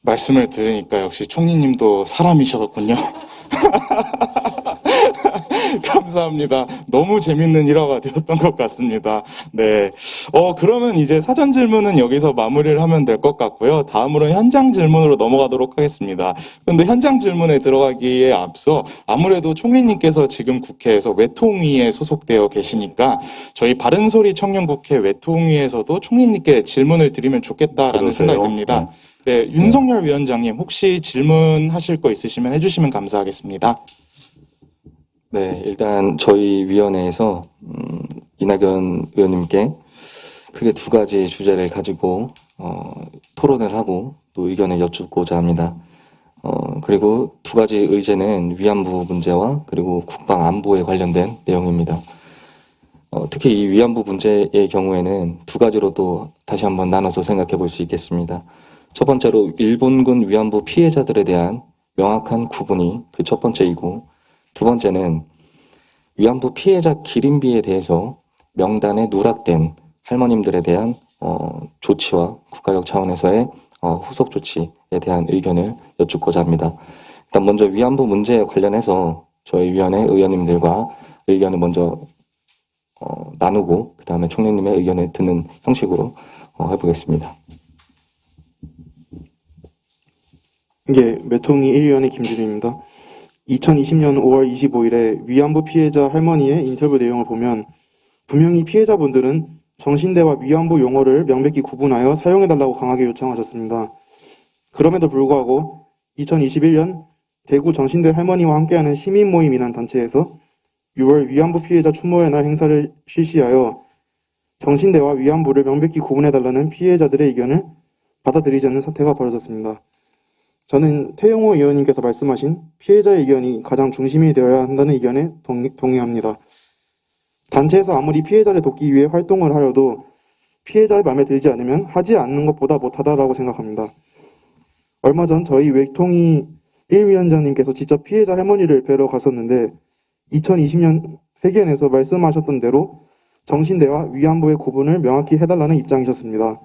말씀을 들으니까 역시 총리님도 사람이셨군요. 감사합니다. 너무 재밌는 일화가 되었던 것 같습니다. 네. 그러면 이제 사전 질문은 여기서 마무리를 하면 될 것 같고요. 다음으로 현장 질문으로 넘어가도록 하겠습니다. 그런데 현장 질문에 들어가기에 앞서 아무래도 총리님께서 지금 국회에서 외통위에 소속되어 계시니까 저희 바른소리 청년국회 외통위에서도 총리님께 질문을 드리면 좋겠다라는 그러세요? 생각이 듭니다. 네, 윤석열 위원장님 혹시 질문하실 거 있으시면 해주시면 감사하겠습니다. 네, 일단 저희 위원회에서 이낙연 의원님께 크게 두 가지 주제를 가지고 토론을 하고 또 의견을 여쭙고자 합니다. 그리고 두 가지 의제는 위안부 문제와 그리고 국방 안보에 관련된 내용입니다. 특히 이 위안부 문제의 경우에는 두 가지로 또 다시 한번 나눠서 생각해 볼 수 있겠습니다. 첫 번째로 일본군 위안부 피해자들에 대한 명확한 구분이 그 첫 번째이고, 두 번째는 위안부 피해자 기림비에 대해서 명단에 누락된 할머님들에 대한 조치와 국가적 차원에서의 후속 조치에 대한 의견을 여쭙고자 합니다. 일단 먼저 위안부 문제에 관련해서 저희 위원회 의원님들과 의견을 먼저 나누고 그 다음에 총리님의 의견을 듣는 형식으로 해보겠습니다. 이게 매통위 1위원회 김진우입니다. 2020년 5월 25일에 위안부 피해자 할머니의 인터뷰 내용을 보면 분명히 피해자분들은 정신대와 위안부 용어를 명백히 구분하여 사용해달라고 강하게 요청하셨습니다. 그럼에도 불구하고 2021년 대구 정신대 할머니와 함께하는 시민모임이라는 단체에서 6월 위안부 피해자 추모의 날 행사를 실시하여 정신대와 위안부를 명백히 구분해달라는 피해자들의 의견을 받아들이지 않는 사태가 벌어졌습니다. 저는 태영호 의원님께서 말씀하신 피해자의 의견이 가장 중심이 되어야 한다는 의견에 동의합니다. 단체에서 아무리 피해자를 돕기 위해 활동을 하려도 피해자의 마음에 들지 않으면 하지 않는 것보다 못하다라고 생각합니다. 얼마 전 저희 외통위 1위원장님께서 직접 피해자 할머니를 뵈러 갔었는데 2020년 회견에서 말씀하셨던 대로 정신대와 위안부의 구분을 명확히 해달라는 입장이셨습니다.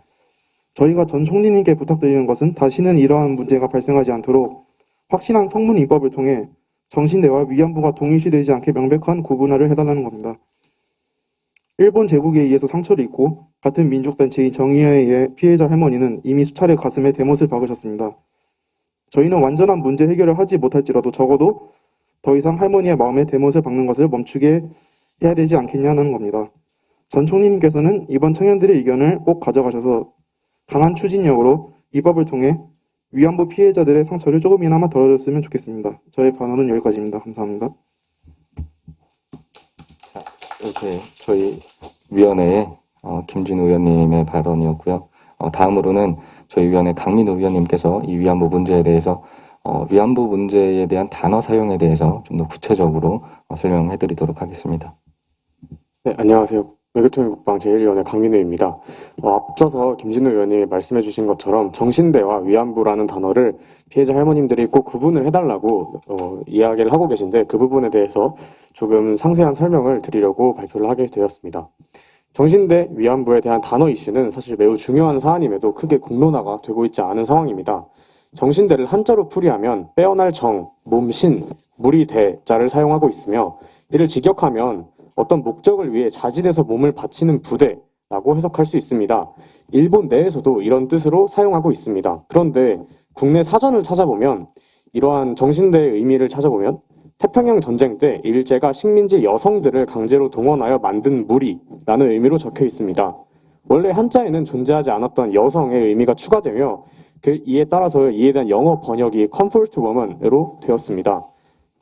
저희가 전 총리님께 부탁드리는 것은 다시는 이러한 문제가 발생하지 않도록 확실한 성문 입법을 통해 정신대와 위안부가 동일시되지 않게 명백한 구분화를 해달라는 겁니다. 일본 제국에 의해서 상처를 입고 같은 민족단체인 정의회의 피해자 할머니는 이미 수차례 가슴에 대못을 박으셨습니다. 저희는 완전한 문제 해결을 하지 못할지라도 적어도 더 이상 할머니의 마음에 대못을 박는 것을 멈추게 해야 되지 않겠냐는 겁니다. 전 총리님께서는 이번 청년들의 의견을 꼭 가져가셔서 강한 추진력으로 입법을 통해 위안부 피해자들의 상처를 조금이나마 덜어줬으면 좋겠습니다. 저의 발언은 여기까지입니다. 감사합니다. 자, 이렇게 저희 위원회의 김진우 의원님의 발언이었고요. 다음으로는 저희 위원회 강민우 의원님께서 이 위안부 문제에 대해서 위안부 문제에 대한 단어 사용에 대해서 좀 더 구체적으로 설명해 드리도록 하겠습니다. 네, 안녕하세요. 외교통일국방 제1위원회 강민우입니다. 앞서서 김진우 의원님이 말씀해 주신 것처럼 정신대와 위안부라는 단어를 피해자 할머님들이 꼭 구분을 해달라고 이야기를 하고 계신데 그 부분에 대해서 조금 상세한 설명을 드리려고 발표를 하게 되었습니다. 정신대, 위안부에 대한 단어 이슈는 사실 매우 중요한 사안임에도 크게 공론화가 되고 있지 않은 상황입니다. 정신대를 한자로 풀이하면 빼어날 정, 몸, 신, 무리, 대자를 사용하고 있으며 이를 직역하면 어떤 목적을 위해 자진해서 몸을 바치는 부대라고 해석할 수 있습니다. 일본 내에서도 이런 뜻으로 사용하고 있습니다. 그런데 국내 사전을 찾아보면 이러한 정신대의 의미를 찾아보면 태평양 전쟁 때 일제가 식민지 여성들을 강제로 동원하여 만든 무리라는 의미로 적혀 있습니다. 원래 한자에는 존재하지 않았던 여성의 의미가 추가되며 이에 따라서 이에 대한 영어 번역이 comfort woman으로 되었습니다.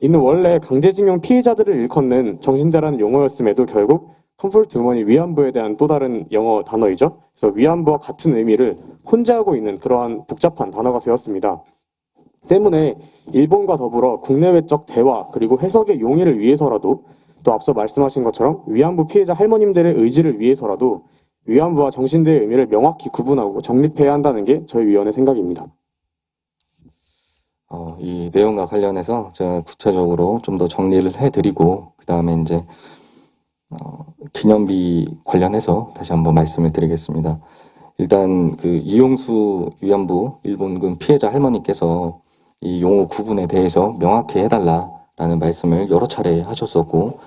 이는 원래 강제징용 피해자들을 일컫는 정신대라는 용어였음에도 결국 comfort woman이 위안부에 대한 또 다른 영어 단어이죠. 그래서 위안부와 같은 의미를 혼재하고 있는 그러한 복잡한 단어가 되었습니다. 때문에 일본과 더불어 국내외적 대화 그리고 해석의 용이를 위해서라도 또 앞서 말씀하신 것처럼 위안부 피해자 할머님들의 의지를 위해서라도 위안부와 정신대의 의미를 명확히 구분하고 정립해야 한다는 게 저희 위원회 생각입니다. 이 내용과 관련해서 제가 구체적으로 좀 더 정리를 해드리고 그 다음에 이제 기념비 관련해서 다시 한번 말씀을 드리겠습니다. 일단 그 이용수 위안부 일본군 피해자 할머니께서 이 용어 구분에 대해서 명확히 해달라 라는 말씀을 여러 차례 하셨었고,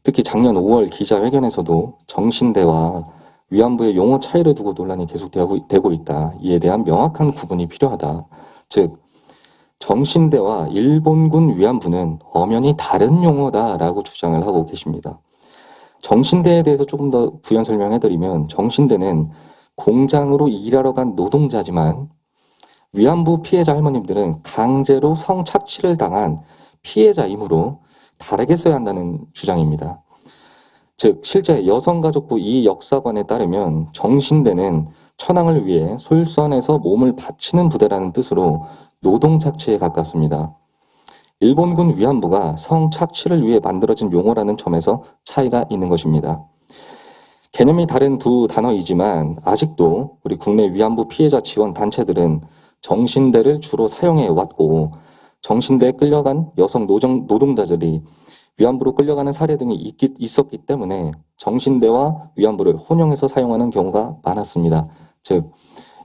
특히 작년 5월 기자회견에서도 정신대와 위안부의 용어 차이를 두고 논란이 계속되고 있다. 이에 대한 명확한 구분이 필요하다. 즉, 정신대와 일본군 위안부는 엄연히 다른 용어다라고 주장을 하고 계십니다. 정신대에 대해서 조금 더 부연 설명해드리면, 정신대는 공장으로 일하러 간 노동자지만 위안부 피해자 할머님들은 강제로 성착취를 당한 피해자이므로 다르게 써야 한다는 주장입니다. 즉, 실제 여성가족부 이 역사관에 따르면 정신대는 천황을 위해 솔선해서 몸을 바치는 부대라는 뜻으로 노동착취에 가깝습니다. 일본군 위안부가 성착취를 위해 만들어진 용어라는 점에서 차이가 있는 것입니다. 개념이 다른 두 단어이지만 아직도 우리 국내 위안부 피해자 지원 단체들은 정신대를 주로 사용해 왔고, 정신대에 끌려간 여성 노동자들이 위안부로 끌려가는 사례 등이 있었기 때문에 정신대와 위안부를 혼용해서 사용하는 경우가 많았습니다. 즉,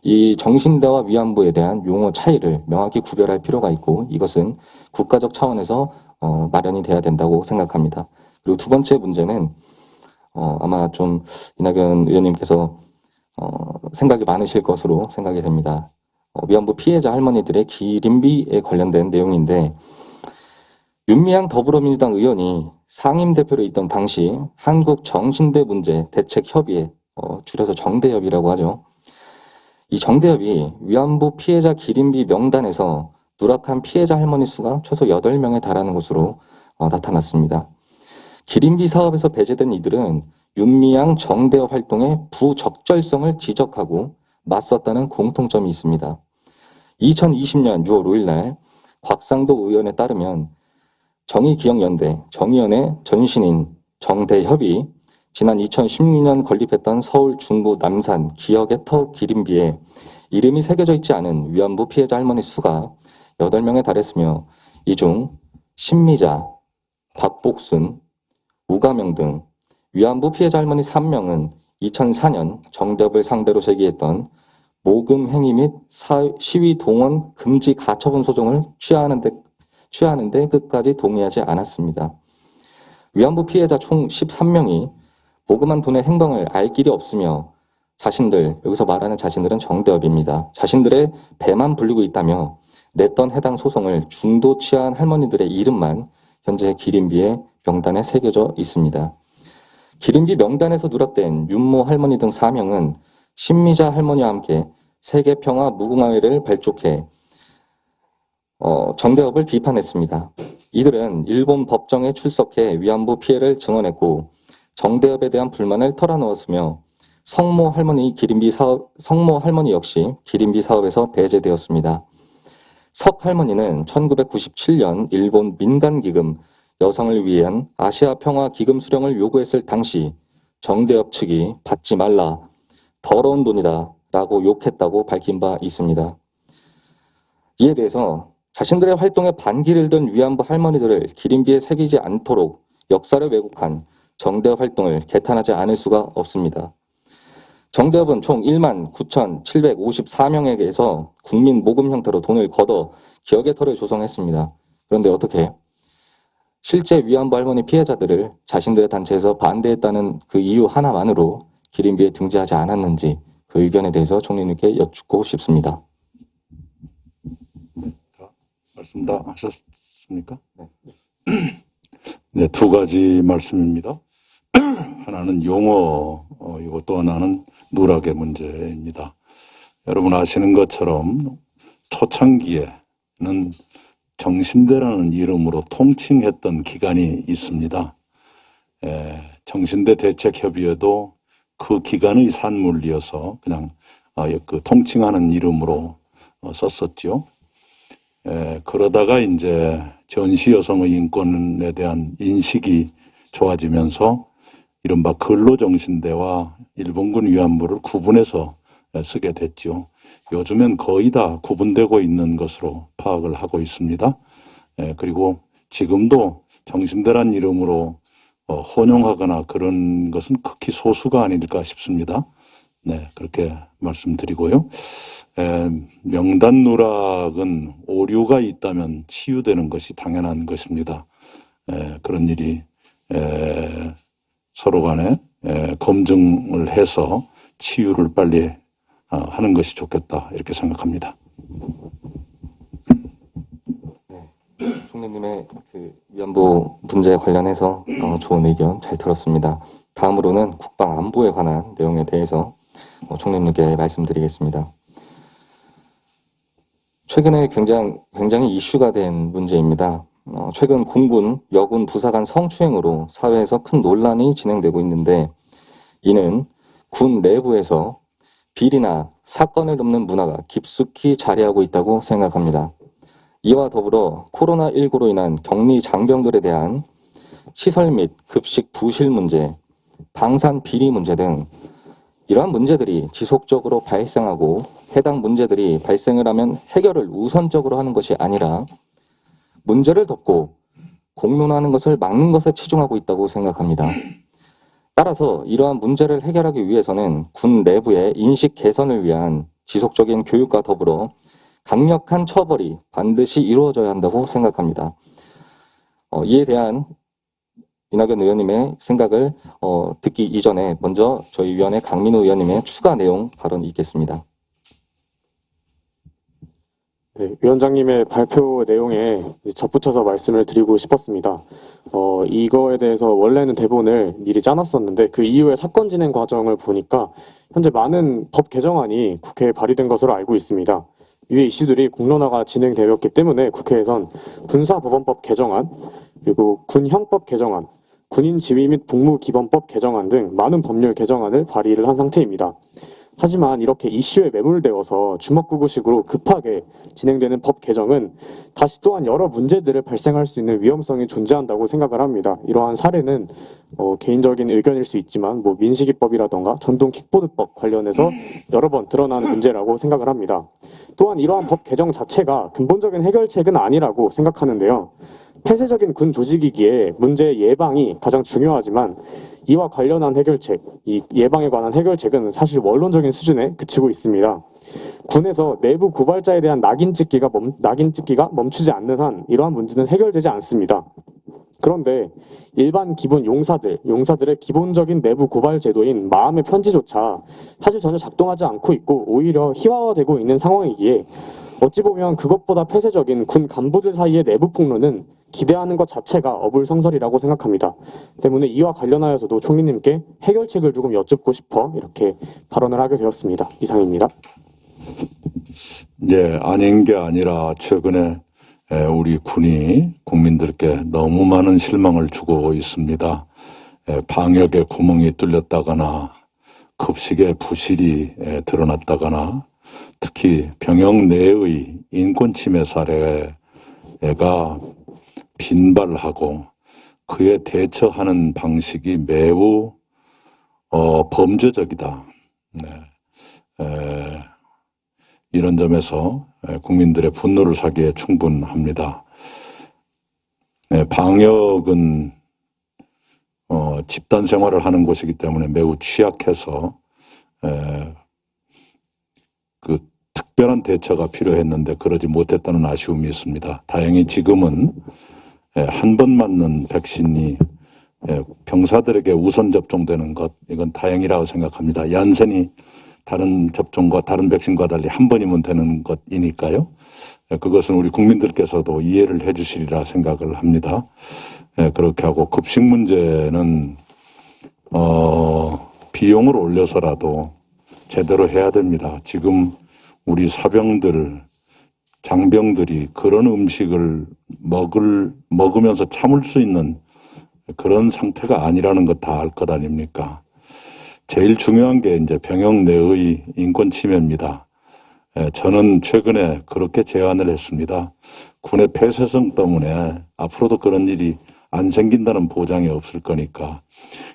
이 정신대와 위안부에 대한 용어 차이를 명확히 구별할 필요가 있고, 이것은 국가적 차원에서 마련이 돼야 된다고 생각합니다. 그리고 두 번째 문제는 아마 좀 이낙연 의원님께서 생각이 많으실 것으로 생각이 됩니다. 위안부 피해자 할머니들의 기림비에 관련된 내용인데, 윤미향 더불어민주당 의원이 상임대표로 있던 당시 한국정신대문제대책협의회, 줄여서 정대협이라고 하죠. 이 정대협이 위안부 피해자 기림비 명단에서 누락한 피해자 할머니 수가 최소 8명에 달하는 것으로 나타났습니다. 기림비 사업에서 배제된 이들은 윤미향 정대협 활동의 부적절성을 지적하고 맞섰다는 공통점이 있습니다. 2020년 6월 5일 날 곽상도 의원에 따르면 정의기억연대, 정의연의 전신인 정대협이 지난 2016년 건립했던 서울 중구 남산 기억의 터 기림비에 이름이 새겨져 있지 않은 위안부 피해자 할머니 수가 8명에 달했으며, 이 중 신미자, 박복순, 우가명 등 위안부 피해자 할머니 3명은 2004년 정대협을 상대로 제기했던 모금 행위 및 시위 동원 금지 가처분 소송을 취하는데 끝까지 동의하지 않았습니다. 위안부 피해자 총 13명이 모금한 돈의 행방을 알 길이 없으며 여기서 말하는 자신들은 정대협입니다. 자신들의 배만 불리고 있다며 냈던 해당 소송을 중도 취하한 할머니들의 이름만 현재 기림비의 명단에 새겨져 있습니다. 기림비 명단에서 누락된 윤모 할머니 등 4명은 신미자 할머니와 함께 세계평화 무궁화회를 발족해 정대협을 비판했습니다. 이들은 일본 법정에 출석해 위안부 피해를 증언했고, 정대협에 대한 불만을 털어놓았으며, 성모 할머니 역시 기림비 사업에서 배제되었습니다. 석 할머니는 1997년 일본 민간기금 여성을 위한 아시아 평화 기금 수령을 요구했을 당시 정대협 측이 받지 말라, 더러운 돈이다 라고 욕했다고 밝힌 바 있습니다. 이에 대해서 자신들의 활동에 반기를 든 위안부 할머니들을 기림비에 새기지 않도록 역사를 왜곡한 정대협 활동을 개탄하지 않을 수가 없습니다. 정대협은 총 19,754명에게서 국민 모금 형태로 돈을 걷어 기억의 터를 조성했습니다. 그런데 어떻게 실제 위안부 할머니 피해자들을 자신들의 단체에서 반대했다는 그 이유 하나만으로 기림비에 등재하지 않았는지, 그 의견에 대해서 총리님께 여쭙고 싶습니다. 말씀 다 하셨습니까? 네, 두 가지 말씀입니다. 하나는 용어, 이것도 하나는 누락의 문제입니다. 여러분 아시는 것처럼 초창기에는 정신대라는 이름으로 통칭했던 기관이 있습니다. 정신대 대책협의회도 그 기관의 산물이어서 그냥 그 통칭하는 이름으로 썼었죠. 그러다가 이제 전시 여성의 인권에 대한 인식이 좋아지면서 이른바 근로정신대와 일본군 위안부를 구분해서 쓰게 됐죠. 요즘엔 거의 다 구분되고 있는 것으로 파악을 하고 있습니다. 그리고 지금도 정신대란 이름으로 혼용하거나 그런 것은 극히 소수가 아닐까 싶습니다. 네, 그렇게 말씀드리고요. 명단 누락은 오류가 있다면 치유되는 것이 당연한 것입니다. 그런 일이 서로 간에 검증을 해서 치유를 빨리 하는 것이 좋겠다 이렇게 생각합니다. 총리님의 그 위안부 문제에 관련해서 좋은 의견 잘 들었습니다. 다음으로는 국방 안보에 관한 내용에 대해서 총리님께 말씀드리겠습니다. 최근에 굉장히 이슈가 된 문제입니다. 최근 공군, 여군 부사 간 성추행으로 사회에서 큰 논란이 진행되고 있는데 이는 군 내부에서 비리나 사건을 덮는 문화가 깊숙이 자리하고 있다고 생각합니다. 이와 더불어 코로나19로 인한 격리 장병들에 대한 시설 및 급식 부실 문제, 방산 비리 문제 등 이러한 문제들이 지속적으로 발생하고 해당 문제들이 발생을 하면 해결을 우선적으로 하는 것이 아니라 문제를 덮고 공론화하는 것을 막는 것에 치중하고 있다고 생각합니다. 따라서 이러한 문제를 해결하기 위해서는 군 내부의 인식 개선을 위한 지속적인 교육과 더불어 강력한 처벌이 반드시 이루어져야 한다고 생각합니다. 이에 대한 이낙연 의원님의 생각을 듣기 이전에 먼저 저희 위원회 강민호 의원님의 추가 내용 발언이 있겠습니다. 네, 위원장님의 발표 내용에 덧붙여서 말씀을 드리고 싶었습니다. 이거에 대해서 원래는 대본을 미리 짜놨었는데 그 이후에 사건 진행 과정을 보니까 현재 많은 법 개정안이 국회에 발의된 것으로 알고 있습니다. 이외 이슈들이 공론화가 진행되었기 때문에 국회에선 군사법원법 개정안, 그리고 군형법 개정안, 군인 지위 및 복무 기본법 개정안 등 많은 법률 개정안을 발의를 한 상태입니다. 하지만 이렇게 이슈에 매몰되어서 주먹구구식으로 급하게 진행되는 법 개정은 다시 또한 여러 문제들을 발생할 수 있는 위험성이 존재한다고 생각을 합니다. 이러한 사례는 개인적인 의견일 수 있지만 민식이법이라던가 전동 킥보드법 관련해서 여러 번 드러난 문제라고 생각을 합니다. 또한 이러한 법 개정 자체가 근본적인 해결책은 아니라고 생각하는데요. 폐쇄적인 군 조직이기에 문제의 예방이 가장 중요하지만 이와 관련한 해결책, 이 예방에 관한 해결책은 사실 원론적인 수준에 그치고 있습니다. 군에서 내부 고발자에 대한 낙인 찍기가 멈추지 않는 한 이러한 문제는 해결되지 않습니다. 그런데 일반 기본 용사들의 기본적인 내부 고발 제도인 마음의 편지조차 사실 전혀 작동하지 않고 있고 오히려 희화화되고 있는 상황이기에 어찌 보면 그것보다 폐쇄적인 군 간부들 사이의 내부 폭로는 기대하는 것 자체가 어불성설이라고 생각합니다. 때문에 이와 관련하여서도 총리님께 해결책을 조금 여쭙고 싶어 이렇게 발언을 하게 되었습니다. 이상입니다. 예, 아닌 게 아니라 최근에 우리 군이 국민들께 너무 많은 실망을 주고 있습니다. 방역에 구멍이 뚫렸다거나 급식에 부실이 드러났다거나 특히 병역 내의 인권 침해 사례가 빈발하고 그에 대처하는 방식이 매우 범죄적이다. 이런 점에서 국민들의 분노를 사기에 충분합니다. 방역은 집단 생활을 하는 곳이기 때문에 매우 취약해서 그 특별한 대처가 필요했는데 그러지 못했다는 아쉬움이 있습니다. 다행히 지금은 한 번 맞는 백신이 병사들에게 우선 접종되는 것, 이건 다행이라고 생각합니다. 얀센이 다른 접종과 다른 백신과 달리 한 번이면 되는 것이니까요. 그것은 우리 국민들께서도 이해를 해 주시리라 생각을 합니다. 그렇게 하고 급식 문제는 비용을 올려서라도 제대로 해야 됩니다. 지금 우리 사병들, 장병들이 그런 음식을 먹으면서 참을 수 있는 그런 상태가 아니라는 것 다 알 것 아닙니까? 제일 중요한 게 이제 병역 내의 인권 침해입니다. 저는 최근에 그렇게 제안을 했습니다. 군의 폐쇄성 때문에 앞으로도 그런 일이 안 생긴다는 보장이 없을 거니까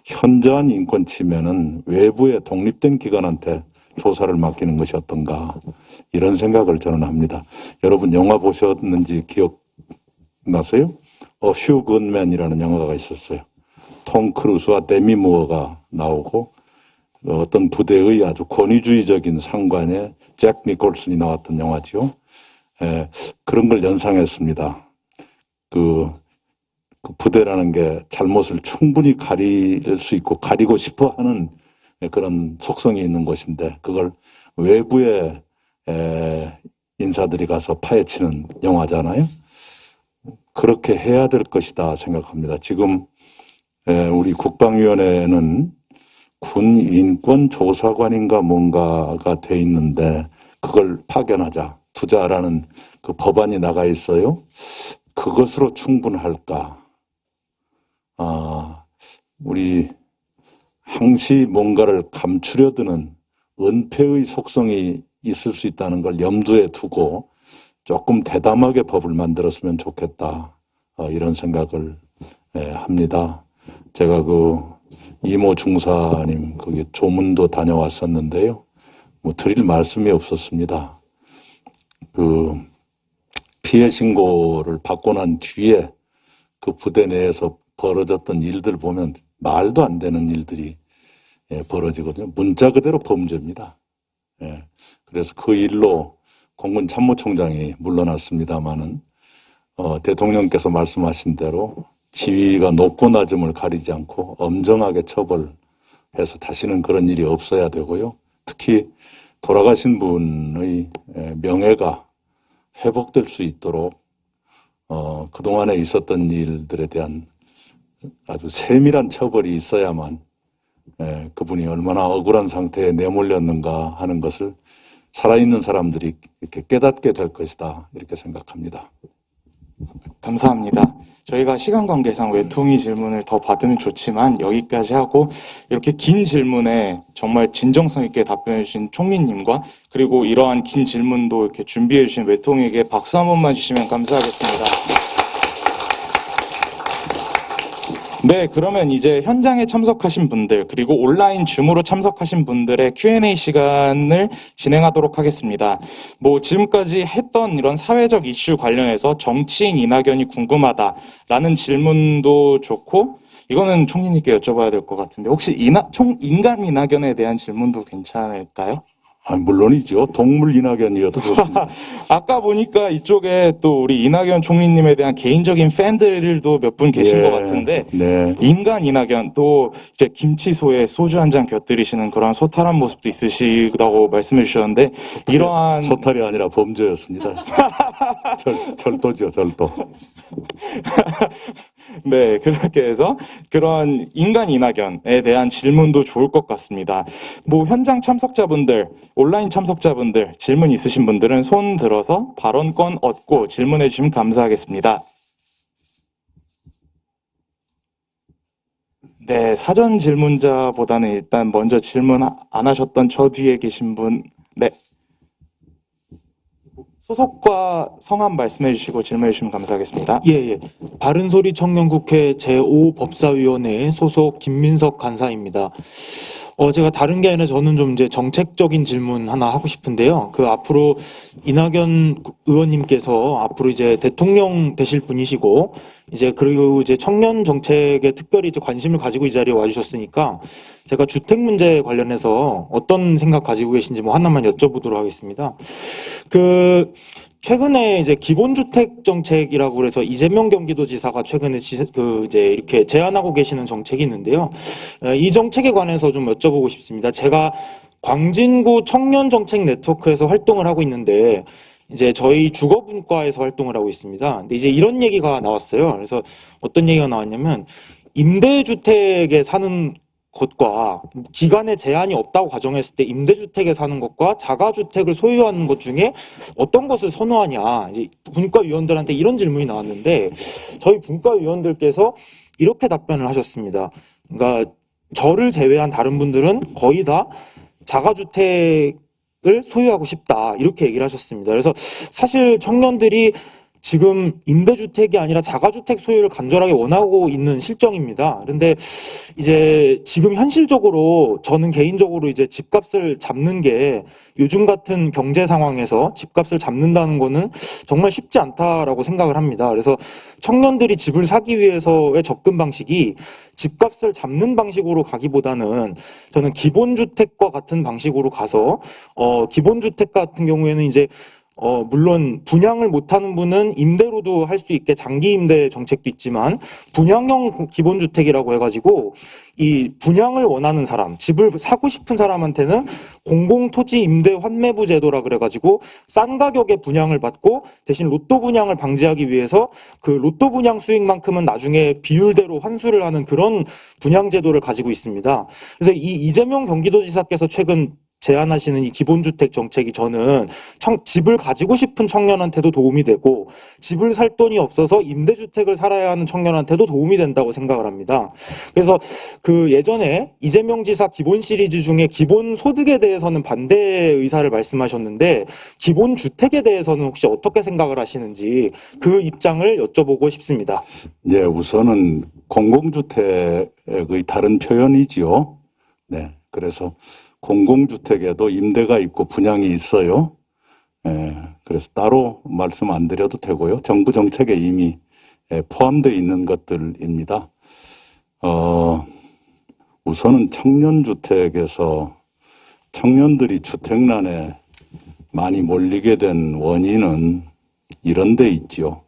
현저한 인권 침해는 외부의 독립된 기관한테 조사를 맡기는 것이 어떤가 이런 생각을 저는 합니다. 여러분 영화 보셨는지 기억나세요? A Few Good Men이라는 영화가 있었어요. 톰 크루즈와 데미 무어가 나오고 어떤 부대의 아주 권위주의적인 상관에 잭 니콜슨이 나왔던 영화지요. 그런 걸 연상했습니다. 그 그 부대라는 게 잘못을 충분히 가릴 수 있고 가리고 싶어 하는 그런 속성이 있는 것인데 그걸 외부의 인사들이 가서 파헤치는 영화잖아요. 그렇게 해야 될 것이다 생각합니다. 지금 우리 국방위원회는 군 인권조사관인가 뭔가가 돼 있는데 그걸 파견하자, 두자라는 그 법안이 나가 있어요. 그것으로 충분할까? 우리 항시 뭔가를 감추려 드는 은폐의 속성이 있을 수 있다는 걸 염두에 두고 조금 대담하게 법을 만들었으면 좋겠다. 이런 생각을 합니다. 제가 그 이모 중사님 거기 조문도 다녀왔었는데요. 뭐 드릴 말씀이 없었습니다. 그 피해 신고를 받고 난 뒤에 그 부대 내에서 벌어졌던 일들 보면 말도 안 되는 일들이 벌어지거든요. 문자 그대로 범죄입니다. 그래서 그 일로 공군 참모총장이 물러났습니다마는 대통령께서 말씀하신 대로 지위가 높고 낮음을 가리지 않고 엄정하게 처벌해서 다시는 그런 일이 없어야 되고요. 특히 돌아가신 분의 명예가 회복될 수 있도록 그동안에 있었던 일들에 대한 아주 세밀한 처벌이 있어야만 그분이 얼마나 억울한 상태에 내몰렸는가 하는 것을 살아있는 사람들이 이렇게 깨닫게 될 것이다 이렇게 생각합니다. 감사합니다. 저희가 시간 관계상 외통위 질문을 더 받으면 좋지만 여기까지 하고 이렇게 긴 질문에 정말 진정성 있게 답변해 주신 총리님과 그리고 이러한 긴 질문도 이렇게 준비해 주신 외통위에게 박수 한 번만 주시면 감사하겠습니다. 네, 그러면 이제 현장에 참석하신 분들 그리고 온라인 줌으로 참석하신 분들의 Q&A 시간을 진행하도록 하겠습니다. 뭐 지금까지 했던 이런 사회적 이슈 관련해서 정치인 이낙연이 궁금하다라는 질문도 좋고 이거는 총리님께 여쭤봐야 될 것 같은데 혹시 인간 이낙연에 대한 질문도 괜찮을까요? 물론이죠. 동물 이낙연이어도 좋습니다. 아까 보니까 이쪽에 또 우리 이낙연 총리님에 대한 개인적인 팬들도 몇 분 계신 것 같은데 네. 인간 이낙연 또 이제 김치소에 소주 한 잔 곁들이시는 그런 소탈한 모습도 있으시다고 말씀해 주셨는데 이러한 소탈이 아니라 범죄였습니다. 절도죠, 절도. 네, 그렇게 해서 그런 인간 이낙연에 대한 질문도 좋을 것 같습니다. 뭐 현장 참석자분들, 온라인 참석자분들 질문 있으신 분들은 손 들어서 발언권 얻고 질문해 주시면 감사하겠습니다. 네, 사전 질문자보다는 일단 먼저 질문 안 하셨던 저 뒤에 계신 분, 네. 소속과 성함 말씀해 주시고 질문해 주시면 감사하겠습니다. 예. 바른소리 청년국회 제5법사위원회 소속 김민석 간사입니다. 제가 다른 게 아니라 저는 좀 이제 정책적인 질문 하나 하고 싶은데요. 그 앞으로 이낙연 의원님께서 앞으로 이제 대통령 되실 분이시고 이제 그리고 이제 청년 정책에 특별히 이제 관심을 가지고 이 자리에 와주셨으니까 제가 주택 문제 관련해서 어떤 생각 가지고 계신지 뭐 하나만 여쭤보도록 하겠습니다. 최근에 이제 기본주택 정책이라고 그래서 이재명 경기도지사가 최근에 이제 이렇게 제안하고 계시는 정책이 있는데요. 이 정책에 관해서 좀 여쭤보고 싶습니다. 제가 광진구 청년정책 네트워크에서 활동을 하고 있는데 이제 저희 주거분과에서 활동을 하고 있습니다. 근데 이제 이런 얘기가 나왔어요. 그래서 어떤 얘기가 나왔냐면 임대주택에 사는 것과 기간에 제한이 없다고 가정했을 때 임대주택에 사는 것과 자가주택을 소유하는 것 중에 어떤 것을 선호하냐 이제 분과위원들한테 이런 질문이 나왔는데 저희 분과위원들께서 이렇게 답변을 하셨습니다. 그러니까 저를 제외한 다른 분들은 거의 다 자가주택을 소유하고 싶다 이렇게 얘기를 하셨습니다. 그래서 사실 청년들이 지금 임대주택이 아니라 자가주택 소유를 간절하게 원하고 있는 실정입니다. 그런데 이제 지금 현실적으로 저는 개인적으로 이제 집값을 잡는 게 요즘 같은 경제 상황에서 집값을 잡는다는 거는 정말 쉽지 않다라고 생각을 합니다. 그래서 청년들이 집을 사기 위해서의 접근 방식이 집값을 잡는 방식으로 가기보다는 저는 기본주택과 같은 방식으로 가서 기본주택 같은 경우에는 이제 물론 분양을 못하는 분은 임대로도 할 수 있게 장기 임대 정책도 있지만 분양형 기본주택이라고 해가지고 이 분양을 원하는 사람, 집을 사고 싶은 사람한테는 공공토지 임대 환매부 제도라 그래가지고 싼 가격에 분양을 받고 대신 로또 분양을 방지하기 위해서 그 로또 분양 수익만큼은 나중에 비율대로 환수를 하는 그런 분양 제도를 가지고 있습니다. 그래서 이 이재명 경기도지사께서 최근 제안하시는 이 기본주택 정책이 저는 집을 가지고 싶은 청년한테도 도움이 되고 집을 살 돈이 없어서 임대주택을 살아야 하는 청년한테도 도움이 된다고 생각을 합니다. 그래서 그 예전에 이재명 지사 기본 시리즈 중에 기본소득에 대해서는 반대 의사를 말씀하셨는데 기본주택에 대해서는 혹시 어떻게 생각을 하시는지 그 입장을 여쭤보고 싶습니다. 예, 우선은 공공주택의 다른 표현이지요. 네, 그래서 공공주택에도 임대가 있고 분양이 있어요. 그래서 따로 말씀 안 드려도 되고요. 정부 정책에 이미 포함되어 있는 것들입니다. 우선은 청년주택에서 청년들이 주택난에 많이 몰리게 된 원인은 이런 데 있지요.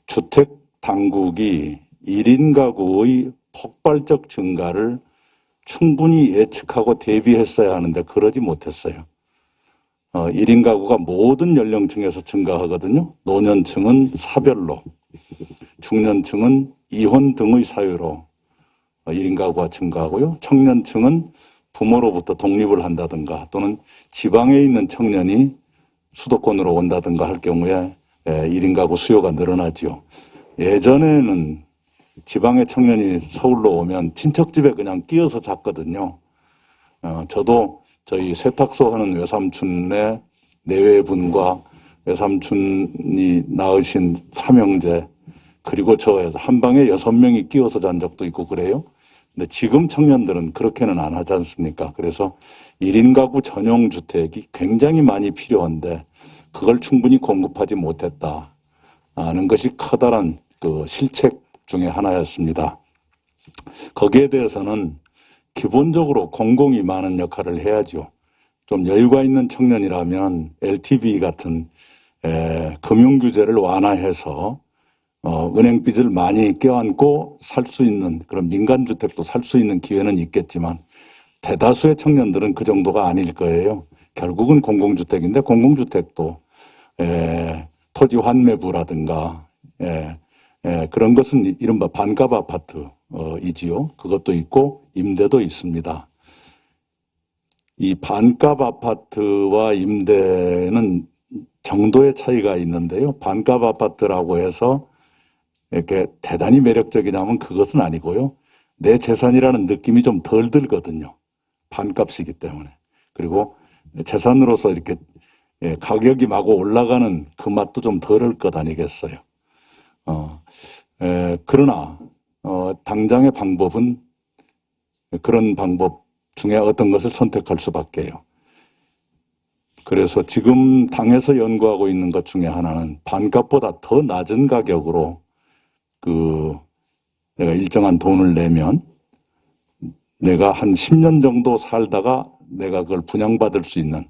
주택당국이 1인 가구의 폭발적 증가를 충분히 예측하고 대비했어야 하는데 그러지 못했어요. 1인 가구가 모든 연령층에서 증가하거든요. 노년층은 사별로, 중년층은 이혼 등의 사유로 1인 가구가 증가하고요. 청년층은 부모로부터 독립을 한다든가 또는 지방에 있는 청년이 수도권으로 온다든가 할 경우에 1인 가구 수요가 늘어나죠. 예전에는 지방의 청년이 서울로 오면 친척 집에 그냥 끼어서 잤거든요. 저도 저희 세탁소 하는 외삼촌의 내외분과 외삼촌이 낳으신 삼형제 그리고 저 한 방에 6명이 끼어서 잔 적도 있고 그래요. 근데 지금 청년들은 그렇게는 안 하지 않습니까? 그래서 1인 가구 전용 주택이 굉장히 많이 필요한데 그걸 충분히 공급하지 못했다는 것이 커다란 그 실책 중에 하나였습니다. 거기에 대해서는 기본적으로 공공이 많은 역할을 해야죠. 좀 여유가 있는 청년이라면 LTV 같은 금융규제를 완화해서 은행 빚을 많이 껴안고 살 수 있는 그런 민간주택도 살 수 있는 기회는 있겠지만 대다수의 청년들은 그 정도가 아닐 거예요. 결국은 공공주택인데 공공주택도 토지 환매부라든가 그런 것은 이른바 반값 아파트이지요. 그것도 있고 임대도 있습니다. 이 반값 아파트와 임대는 정도의 차이가 있는데요. 반값 아파트라고 해서 이렇게 대단히 매력적이냐면 그것은 아니고요. 내 재산이라는 느낌이 좀 덜 들거든요. 반값이기 때문에. 그리고 재산으로서 이렇게 가격이 마구 올라가는 그 맛도 좀 덜할 것 아니겠어요. 그러나 당장의 방법은 그런 방법 중에 어떤 것을 선택할 수밖에요. 그래서 지금 당에서 연구하고 있는 것 중에 하나는 반값보다 더 낮은 가격으로 내가 일정한 돈을 내면 내가 한 10년 정도 살다가 내가 그걸 분양받을 수 있는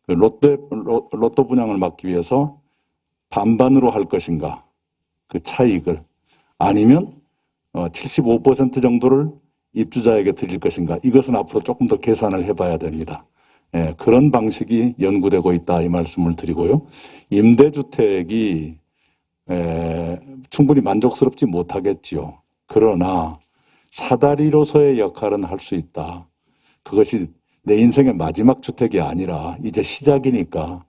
로또 분양을 막기 위해서 반반으로 할 것인가 그 차익을 아니면 75% 정도를 입주자에게 드릴 것인가 이것은 앞으로 조금 더 계산을 해봐야 됩니다. 그런 방식이 연구되고 있다 이 말씀을 드리고요. 임대주택이 충분히 만족스럽지 못하겠지요. 그러나 사다리로서의 역할은 할 수 있다. 그것이 내 인생의 마지막 주택이 아니라 이제 시작이니까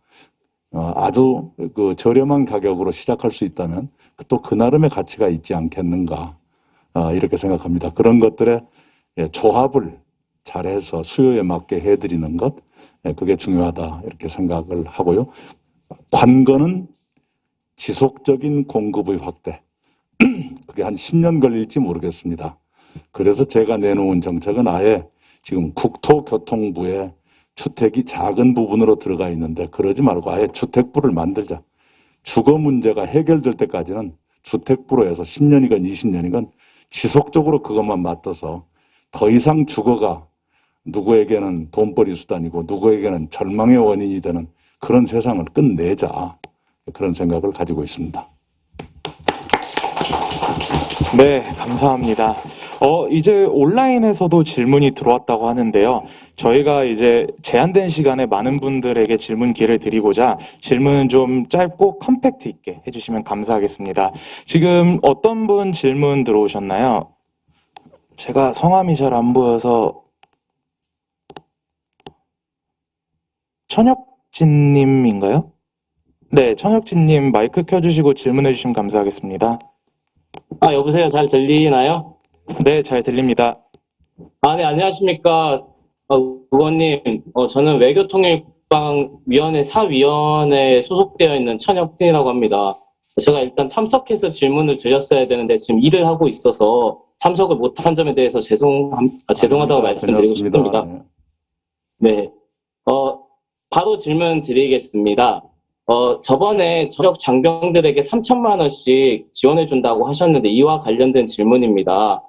아주 그 저렴한 가격으로 시작할 수 있다면 또 그 나름의 가치가 있지 않겠는가 이렇게 생각합니다. 그런 것들의 조합을 잘해서 수요에 맞게 해드리는 것 그게 중요하다 이렇게 생각을 하고요. 관건은 지속적인 공급의 확대. 그게 한 10년 걸릴지 모르겠습니다. 그래서 제가 내놓은 정책은 아예 지금 국토교통부에 주택이 작은 부분으로 들어가 있는데 그러지 말고 아예 주택부를 만들자. 주거 문제가 해결될 때까지는 주택부로 해서 10년이건 20년이건 지속적으로 그것만 맡아서 더 이상 주거가 누구에게는 돈벌이 수단이고 누구에게는 절망의 원인이 되는 그런 세상을 끝내자. 그런 생각을 가지고 있습니다. 네, 감사합니다. 이제 온라인에서도 질문이 들어왔다고 하는데요. 저희가 이제 제한된 시간에 많은 분들에게 질문 기회를 드리고자 질문은 좀 짧고 컴팩트 있게 해주시면 감사하겠습니다. 지금 어떤 분 질문 들어오셨나요? 제가 성함이 잘 안 보여서 천혁진님인가요? 네, 천혁진님 마이크 켜주시고 질문해 주시면 감사하겠습니다. 여보세요. 잘 들리나요? 네, 잘 들립니다. 네, 안녕하십니까. 의원님, 저는 외교통일국방위원회 사위원회에 소속되어 있는 천혁진이라고 합니다. 제가 일단 참석해서 질문을 드렸어야 되는데 지금 일을 하고 있어서 참석을 못한 점에 대해서 죄송하다고 말씀드리고 싶습니다. 네. 바로 질문 드리겠습니다. 저번에 전역 장병들에게 3천만 원씩 지원해 준다고 하셨는데 이와 관련된 질문입니다.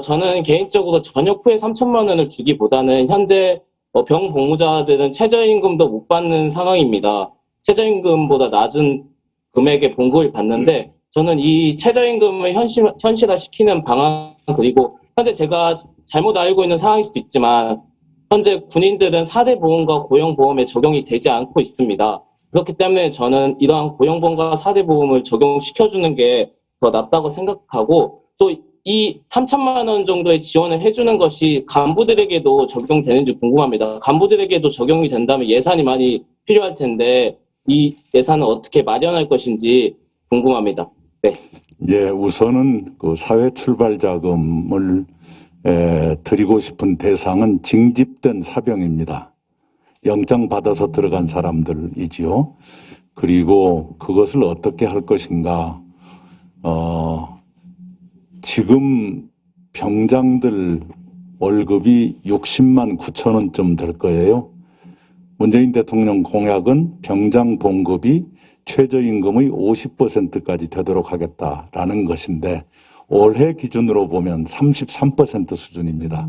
저는 개인적으로 전역 후에 3천만 원을 주기보다는 현재 병복무자들은 최저임금도 못 받는 상황입니다. 최저임금보다 낮은 금액의 봉급을 받는데 저는 이 최저임금을 현실화시키는 방안 그리고 현재 제가 잘못 알고 있는 상황일 수도 있지만 현재 군인들은 4대 보험과 고용보험에 적용이 되지 않고 있습니다. 그렇기 때문에 저는 이러한 고용보험과 4대 보험을 적용시켜주는 게 더 낫다고 생각하고 또 이 3천만 원 정도의 지원을 해주는 것이 간부들에게도 적용되는지 궁금합니다. 간부들에게도 적용이 된다면 예산이 많이 필요할 텐데 이 예산을 어떻게 마련할 것인지 궁금합니다. 네. 예, 우선은 그 사회 출발 자금을 드리고 싶은 대상은 징집된 사병입니다. 영장 받아서 들어간 사람들이지요. 그리고 그것을 어떻게 할 것인가. 지금 병장들 월급이 60만 9천 원쯤 될 거예요. 문재인 대통령 공약은 병장 봉급이 최저임금의 50%까지 되도록 하겠다라는 것인데 올해 기준으로 보면 33% 수준입니다.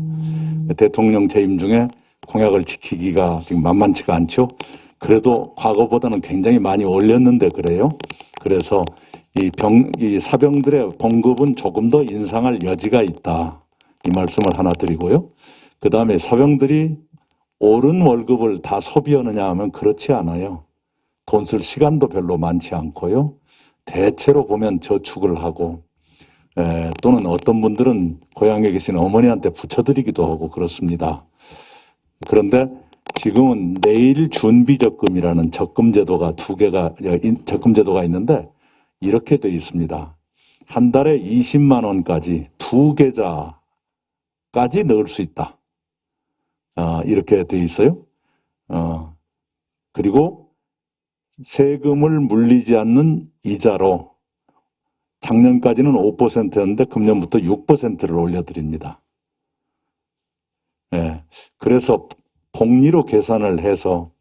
대통령 재임 중에 공약을 지키기가 지금 만만치가 않죠. 그래도 과거보다는 굉장히 많이 올렸는데 그래요. 그래서 이 사병들의 봉급은 조금 더 인상할 여지가 있다. 이 말씀을 하나 드리고요. 그 다음에 사병들이 오른 월급을 다 소비하느냐 하면 그렇지 않아요. 돈 쓸 시간도 별로 많지 않고요. 대체로 보면 저축을 하고 또는 어떤 분들은 고향에 계신 어머니한테 붙여드리기도 하고 그렇습니다. 그런데 지금은 내일 준비적금이라는 적금제도가 적금제도가 있는데 이렇게 돼 있습니다. 한 달에 20만 원까지 두 계좌까지 넣을 수 있다. 이렇게 돼 있어요. 그리고 세금을 물리지 않는 이자로 작년까지는 5%였는데 금년부터 6%를 올려드립니다. 그래서 복리로 계산을 해서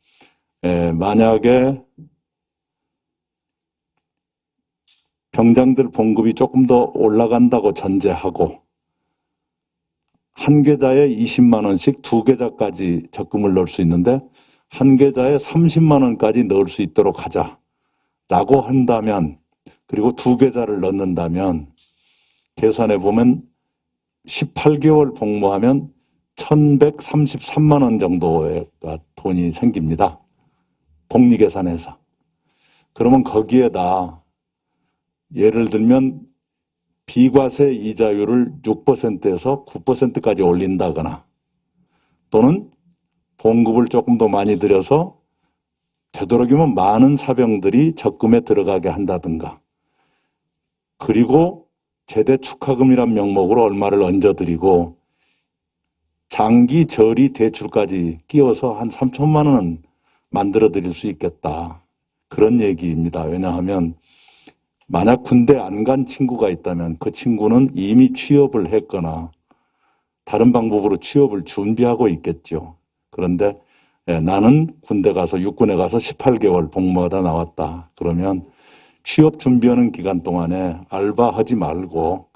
만약에 병장들 봉급이 조금 더 올라간다고 전제하고 한 계좌에 20만 원씩 두 계좌까지 적금을 넣을 수 있는데 한 계좌에 30만 원까지 넣을 수 있도록 하자라고 한다면 그리고 두 계좌를 넣는다면 계산해 보면 18개월 복무하면 1133만 원 정도의 돈이 생깁니다. 복리 계산해서. 그러면 거기에다 예를 들면 비과세 이자율을 6%에서 9%까지 올린다거나 또는 봉급을 조금 더 많이 들여서 되도록이면 많은 사병들이 적금에 들어가게 한다든가 그리고 제대 축하금이란 명목으로 얼마를 얹어드리고 장기 저리 대출까지 끼워서 한 3천만 원은 만들어 드릴 수 있겠다. 그런 얘기입니다. 왜냐하면 만약 군대 안 간 친구가 있다면 그 친구는 이미 취업을 했거나 다른 방법으로 취업을 준비하고 있겠죠. 그런데 나는 군대 가서 육군에 가서 18개월 복무하다 나왔다. 그러면 취업 준비하는 기간 동안에 알바하지 말고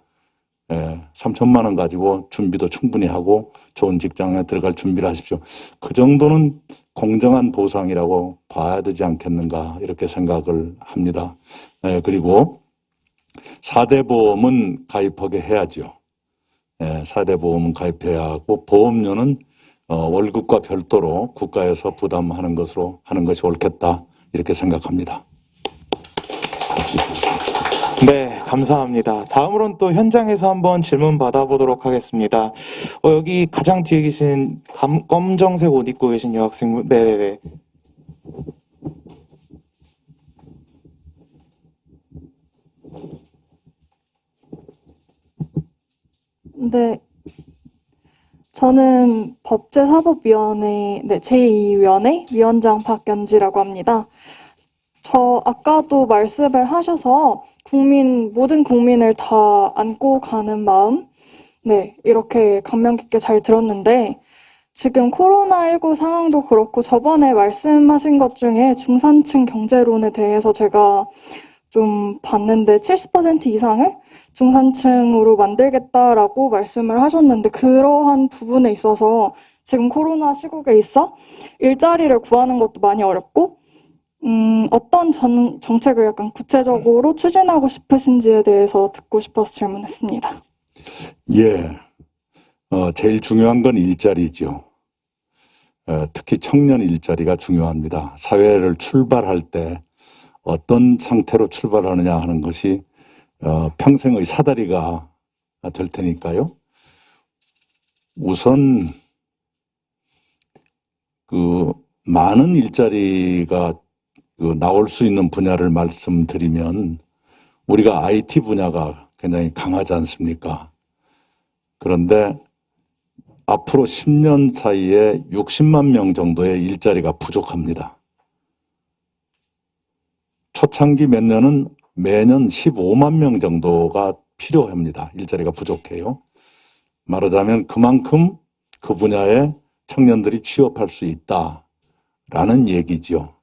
3천만 원 가지고 준비도 충분히 하고 좋은 직장에 들어갈 준비를 하십시오. 그 정도는 공정한 보상이라고 봐야 되지 않겠는가 이렇게 생각을 합니다. 그리고 4대 보험은 가입하게 해야죠. 4대 보험은 가입해야 하고 보험료는 월급과 별도로 국가에서 부담하는 것으로 하는 것이 옳겠다 이렇게 생각합니다. 네, 감사합니다. 다음으로는 또 현장에서 한번 질문 받아보도록 하겠습니다. 여기 가장 뒤에 계신 검정색 옷 입고 계신 여학생분, 네네네. 네, 저는 법제사법위원회 제2위원회 위원장 박연지라고 합니다. 저 아까도 말씀을 하셔서 모든 국민을 다 안고 가는 마음, 이렇게 감명 깊게 잘 들었는데 지금 코로나19 상황도 그렇고 저번에 말씀하신 것 중에 중산층 경제론에 대해서 제가 좀 봤는데 70% 이상을 중산층으로 만들겠다라고 말씀을 하셨는데 그러한 부분에 있어서 지금 코로나 시국에 있어 일자리를 구하는 것도 많이 어렵고 어떤 정책을 약간 구체적으로 추진하고 싶으신지에 대해서 듣고 싶어서 질문했습니다. 제일 중요한 건 일자리죠. 특히 청년 일자리가 중요합니다. 사회를 출발할 때 어떤 상태로 출발하느냐 하는 것이 평생의 사다리가 될 테니까요. 우선 많은 일자리가 나올 수 있는 분야를 말씀드리면 우리가 IT 분야가 굉장히 강하지 않습니까? 그런데 앞으로 10년 사이에 60만 명 정도의 일자리가 부족합니다. 초창기 몇 년은 매년 15만 명 정도가 필요합니다. 일자리가 부족해요. 말하자면 그만큼 그 분야에 청년들이 취업할 수 있다라는 얘기죠.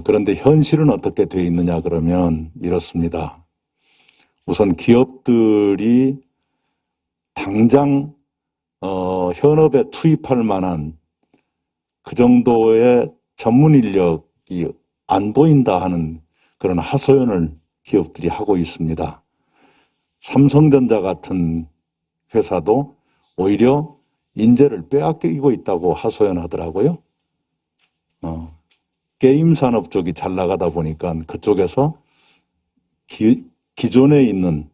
그런데 현실은 어떻게 되어 있느냐 그러면 이렇습니다. 우선 기업들이 당장 현업에 투입할 만한 그 정도의 전문 인력이 안 보인다 하는 그런 하소연을 기업들이 하고 있습니다. 삼성전자 같은 회사도 오히려 인재를 빼앗기고 있다고 하소연하더라고요. 게임 산업 쪽이 잘 나가다 보니까 그쪽에서 기존에 있는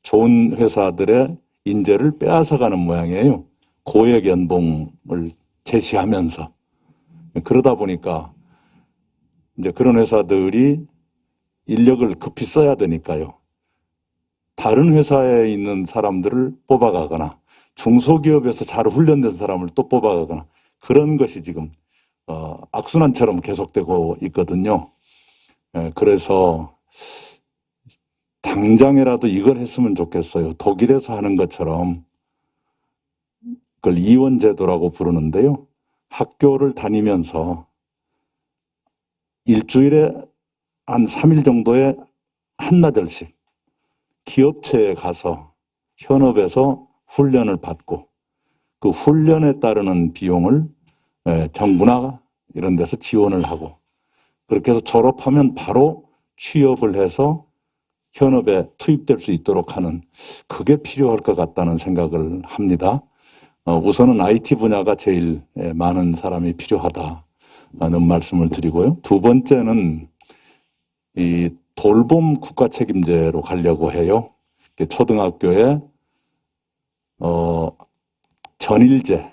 좋은 회사들의 인재를 빼앗아가는 모양이에요. 고액 연봉을 제시하면서. 그러다 보니까 이제 그런 회사들이 인력을 급히 써야 되니까요. 다른 회사에 있는 사람들을 뽑아가거나 중소기업에서 잘 훈련된 사람을 또 뽑아가거나 그런 것이 지금 악순환처럼 계속되고 있거든요. 그래서 당장이라도 이걸 했으면 좋겠어요. 독일에서 하는 것처럼 그걸 이원제도라고 부르는데요. 학교를 다니면서 일주일에 한 3일 정도의 한나절씩 기업체에 가서 현업에서 훈련을 받고 그 훈련에 따르는 비용을 정부나 이런 데서 지원을 하고 그렇게 해서 졸업하면 바로 취업을 해서 현업에 투입될 수 있도록 하는 그게 필요할 것 같다는 생각을 합니다. 우선은 IT 분야가 제일 많은 사람이 필요하다는 말씀을 드리고요. 두 번째는 이 돌봄 국가 책임제로 가려고 해요. 초등학교에 전일제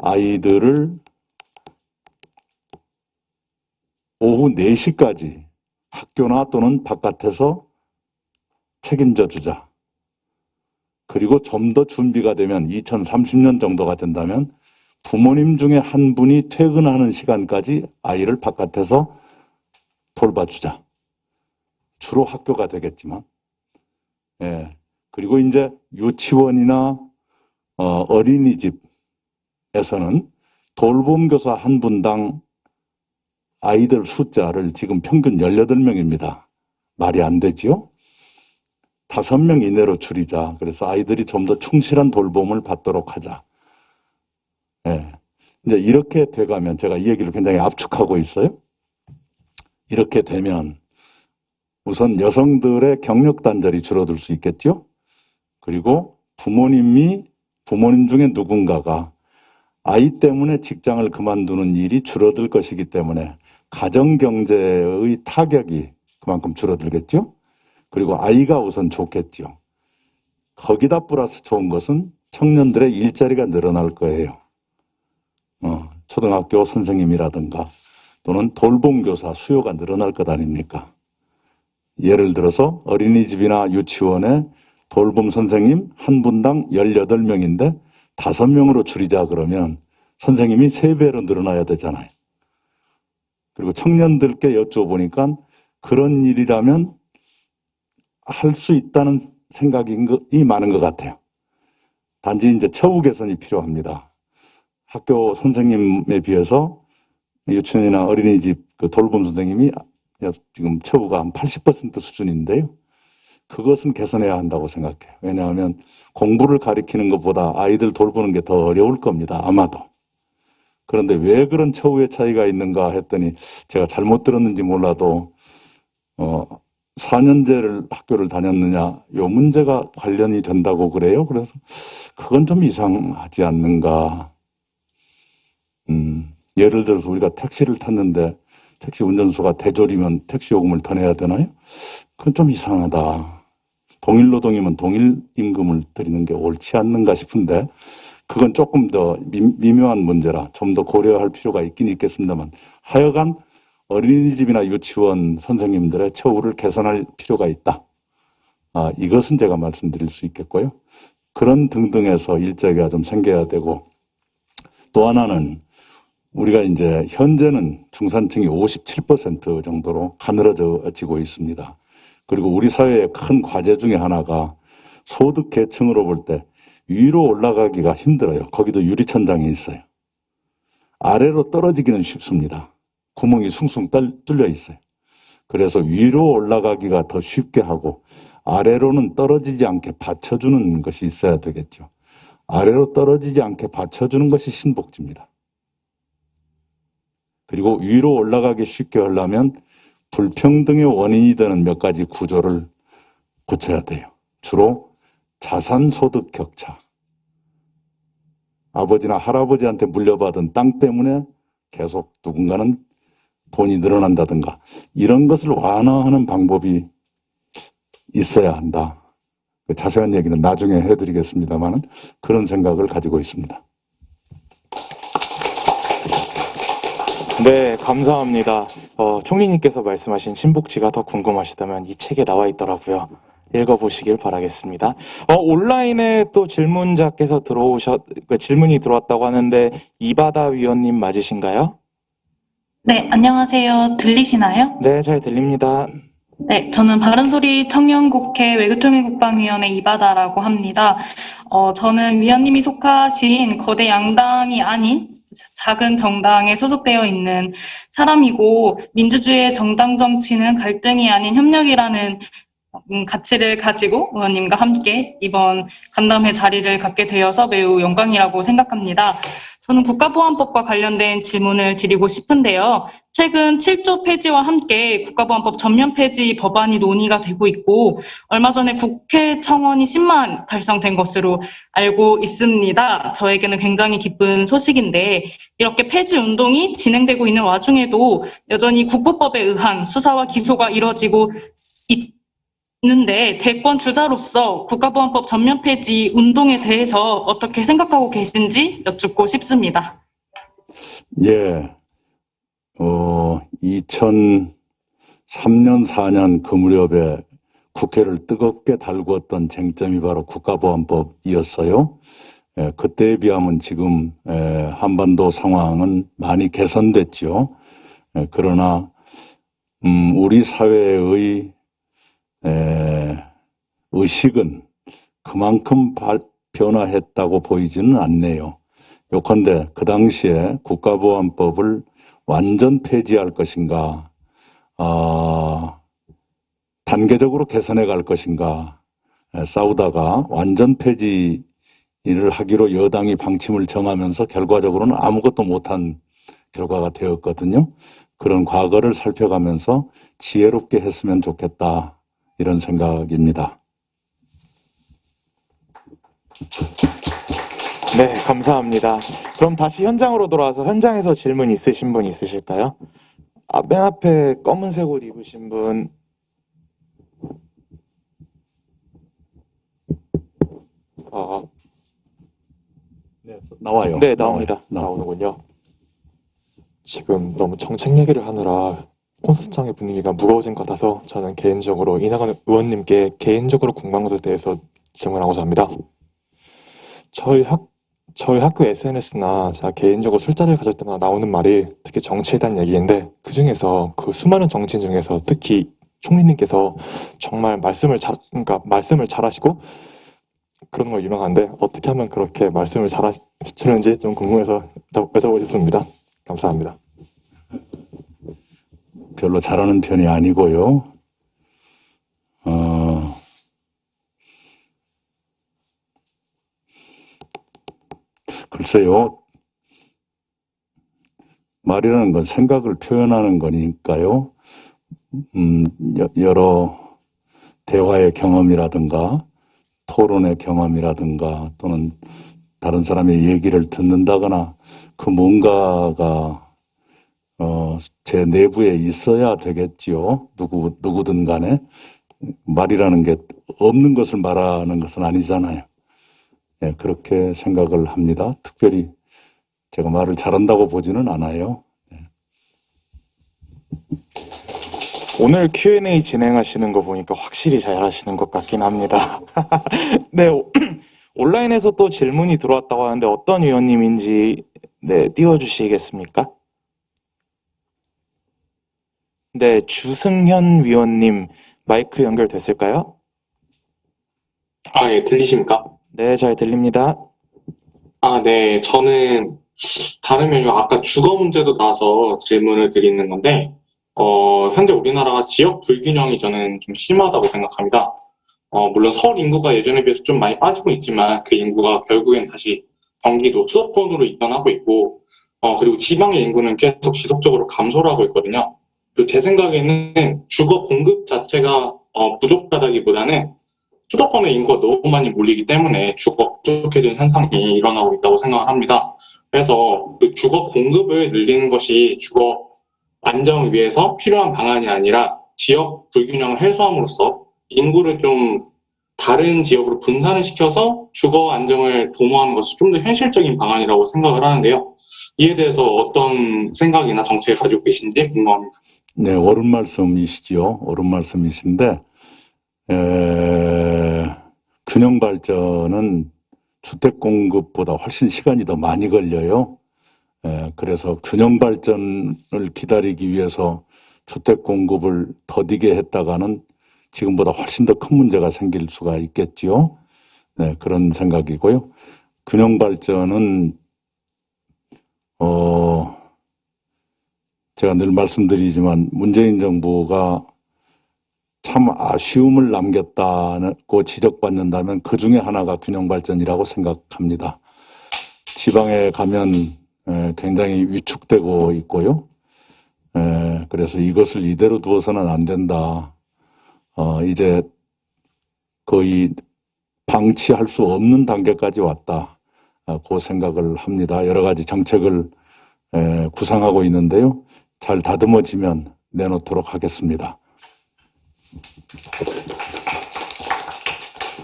아이들을 오후 4시까지 학교나 또는 바깥에서 책임져 주자. 그리고 좀 더 준비가 되면 2030년 정도가 된다면 부모님 중에 한 분이 퇴근하는 시간까지 아이를 바깥에서 돌봐주자. 주로 학교가 되겠지만. 그리고 이제 유치원이나 어린이집에서는 돌봄교사 한 분당 아이들 숫자를 지금 평균 18명입니다. 말이 안 되지요? 5명 이내로 줄이자. 그래서 아이들이 좀 더 충실한 돌봄을 받도록 하자. 예. 이제 이렇게 돼가면 제가 이 얘기를 굉장히 압축하고 있어요. 이렇게 되면 우선 여성들의 경력 단절이 줄어들 수 있겠죠. 그리고 부모님 중에 누군가가 아이 때문에 직장을 그만두는 일이 줄어들 것이기 때문에 가정 경제의 타격이 그만큼 줄어들겠죠. 그리고 아이가 우선 좋겠죠. 거기다 플러스 좋은 것은 청년들의 일자리가 늘어날 거예요. 초등학교 선생님이라든가 또는 돌봄교사 수요가 늘어날 것 아닙니까? 예를 들어서 어린이집이나 유치원에 돌봄 선생님 한 분당 18명인데 5명으로 줄이자 그러면 선생님이 3배로 늘어나야 되잖아요. 그리고 청년들께 여쭤보니까 그런 일이라면 할 수 있다는 생각이 많은 것 같아요. 단지 이제 처우 개선이 필요합니다. 학교 선생님에 비해서 유치원이나 어린이집 그 돌봄 선생님이 지금 처우가 한 80% 수준인데요. 그것은 개선해야 한다고 생각해요. 왜냐하면 공부를 가리키는 것보다 아이들 돌보는 게 더 어려울 겁니다. 아마도. 그런데 왜 그런 처우의 차이가 있는가 했더니 제가 잘못 들었는지 몰라도 4년제를 학교를 다녔느냐 요 문제가 관련이 된다고 그래요. 그래서 그건 좀 이상하지 않는가. 예를 들어서 우리가 택시를 탔는데 택시 운전수가 대졸이면 택시 요금을 더 내야 되나요? 그건 좀 이상하다. 동일 노동이면 동일 임금을 드리는 게 옳지 않는가 싶은데 그건 조금 더 미묘한 문제라 좀 더 고려할 필요가 있긴 있겠습니다만 하여간 어린이집이나 유치원 선생님들의 처우를 개선할 필요가 있다. 이것은 제가 말씀드릴 수 있겠고요. 그런 등등에서 일자리가 좀 생겨야 되고 또 하나는 우리가 이제 현재는 중산층이 57% 정도로 가늘어지고 있습니다. 그리고 우리 사회의 큰 과제 중에 하나가 소득 계층으로 볼 때 위로 올라가기가 힘들어요. 거기도 유리천장이 있어요. 아래로 떨어지기는 쉽습니다. 구멍이 숭숭 뚫려 있어요. 그래서 위로 올라가기가 더 쉽게 하고 아래로는 떨어지지 않게 받쳐주는 것이 있어야 되겠죠. 아래로 떨어지지 않게 받쳐주는 것이 신복지입니다. 그리고 위로 올라가기 쉽게 하려면 불평등의 원인이 되는 몇 가지 구조를 고쳐야 돼요. 주로 자산소득 격차. 아버지나 할아버지한테 물려받은 땅 때문에 계속 누군가는 돈이 늘어난다든가 이런 것을 완화하는 방법이 있어야 한다. 자세한 얘기는 나중에 해드리겠습니다만 그런 생각을 가지고 있습니다. 네, 감사합니다. 총리님께서 말씀하신 신복지가 더 궁금하시다면 이 책에 나와 있더라고요. 읽어보시길 바라겠습니다. 온라인에 또 질문자께서 질문이 들어왔다고 하는데 이바다 위원님 맞으신가요? 네, 안녕하세요. 들리시나요? 네, 잘 들립니다. 네, 저는 바른소리 청년국회 외교통일국방위원회 이바다라고 합니다. 저는 위원님이 속하신 거대 양당이 아닌 작은 정당에 소속되어 있는 사람이고 민주주의의 정당 정치는 갈등이 아닌 협력이라는 가치를 가지고 의원님과 함께 이번 간담회 자리를 갖게 되어서 매우 영광이라고 생각합니다. 저는 국가보안법과 관련된 질문을 드리고 싶은데요. 최근 7조 폐지와 함께 국가보안법 전면 폐지 법안이 논의가 되고 있고 얼마 전에 국회 청원이 10만 달성된 것으로 알고 있습니다. 저에게는 굉장히 기쁜 소식인데 이렇게 폐지 운동이 진행되고 있는 와중에도 여전히 국보법에 의한 수사와 기소가 이뤄지고 있는데 대권 주자로서 국가보안법 전면 폐지 운동에 대해서 어떻게 생각하고 계신지 여쭙고 싶습니다. 예, 2003년, 4년 그 무렵에 국회를 뜨겁게 달구었던 쟁점이 바로 국가보안법이었어요. 그때에 비하면 지금 한반도 상황은 많이 개선됐죠. 그러나 우리 사회의 의식은 그만큼 변화했다고 보이지는 않네요. 요컨대 그 당시에 국가보안법을 완전 폐지할 것인가, 단계적으로 개선해 갈 것인가, 싸우다가 완전 폐지를 하기로 여당이 방침을 정하면서 결과적으로는 아무것도 못한 결과가 되었거든요. 그런 과거를 살펴가면서 지혜롭게 했으면 좋겠다, 이런 생각입니다. 네, 감사합니다. 그럼 다시 현장으로 돌아와서 현장에서 질문 있으신 분 있으실까요? 맨 앞에 검은색 옷 입으신 분. 나와요. 네, 나옵니다. 나오는군요. 지금 너무 정책 얘기를 하느라 콘서트장의 분위기가 무거워진 것 같아서 저는 개인적으로 이낙연 의원님께 개인적으로 궁금한 것에 대해서 질문하고자 합니다. 저희 학교 SNS나 제가 개인적으로 술자리를 가질 때마다 나오는 말이 특히 정치에 대한 얘기인데, 그 중에서 그 수많은 정치인 중에서 특히 총리님께서 정말 말씀을 잘하시고 그런 걸 유명한데, 어떻게 하면 그렇게 말씀을 잘하시는지 좀 궁금해서 여쭤보고 싶습니다. 감사합니다. 별로 잘하는 편이 아니고요. 글쎄요. 말이라는 건 생각을 표현하는 거니까요. 여러 대화의 경험이라든가 토론의 경험이라든가 또는 다른 사람의 얘기를 듣는다거나 그 뭔가가 제 내부에 있어야 되겠지요. 누구든 간에. 말이라는 게 없는 것을 말하는 것은 아니잖아요. 예, 그렇게 생각을 합니다. 특별히 제가 말을 잘한다고 보지는 않아요. 오늘 Q&A 진행하시는 거 보니까 확실히 잘하시는 것 같긴 합니다. 네, 온라인에서 또 질문이 들어왔다고 하는데 어떤 위원님인지 띄워주시겠습니까? 네, 주승현 위원님 마이크 연결됐을까요? 예, 들리십니까? 네, 잘 들립니다. 네, 저는 다른 면이 아까 주거 문제도 나와서 질문을 드리는 건데, 현재 우리나라가 지역 불균형이 저는 좀 심하다고 생각합니다. 물론 서울 인구가 예전에 비해서 좀 많이 빠지고 있지만 그 인구가 결국엔 다시 경기도, 수도권으로 이전하고 있고, 그리고 지방의 인구는 계속 지속적으로 감소를 하고 있거든요. 그리고 제 생각에는 주거 공급 자체가 부족하다기보다는 수도권의 인구가 너무 많이 몰리기 때문에 주거가 부족해진 현상이 일어나고 있다고 생각을 합니다. 그래서 그 주거 공급을 늘리는 것이 주거 안정을 위해서 필요한 방안이 아니라 지역 불균형을 해소함으로써 인구를 좀 다른 지역으로 분산을 시켜서 주거 안정을 도모하는 것이 좀 더 현실적인 방안이라고 생각을 하는데요. 이에 대해서 어떤 생각이나 정책을 가지고 계신지 궁금합니다. 네, 옳은 말씀이시죠. 옳은 말씀이신데, 균형 발전은 주택 공급보다 훨씬 시간이 더 많이 걸려요. 그래서 균형 발전을 기다리기 위해서 주택 공급을 더디게 했다가는 지금보다 훨씬 더 큰 문제가 생길 수가 있겠지요. 네, 그런 생각이고요. 균형 발전은 제가 늘 말씀드리지만 문재인 정부가 참 아쉬움을 남겼다고 지적받는다면 그 중에 하나가 균형 발전이라고 생각합니다. 지방에 가면 굉장히 위축되고 있고요. 그래서 이것을 이대로 두어서는 안 된다. 이제 거의 방치할 수 없는 단계까지 왔다. 그 생각을 합니다. 여러 가지 정책을 구상하고 있는데요. 잘 다듬어지면 내놓도록 하겠습니다.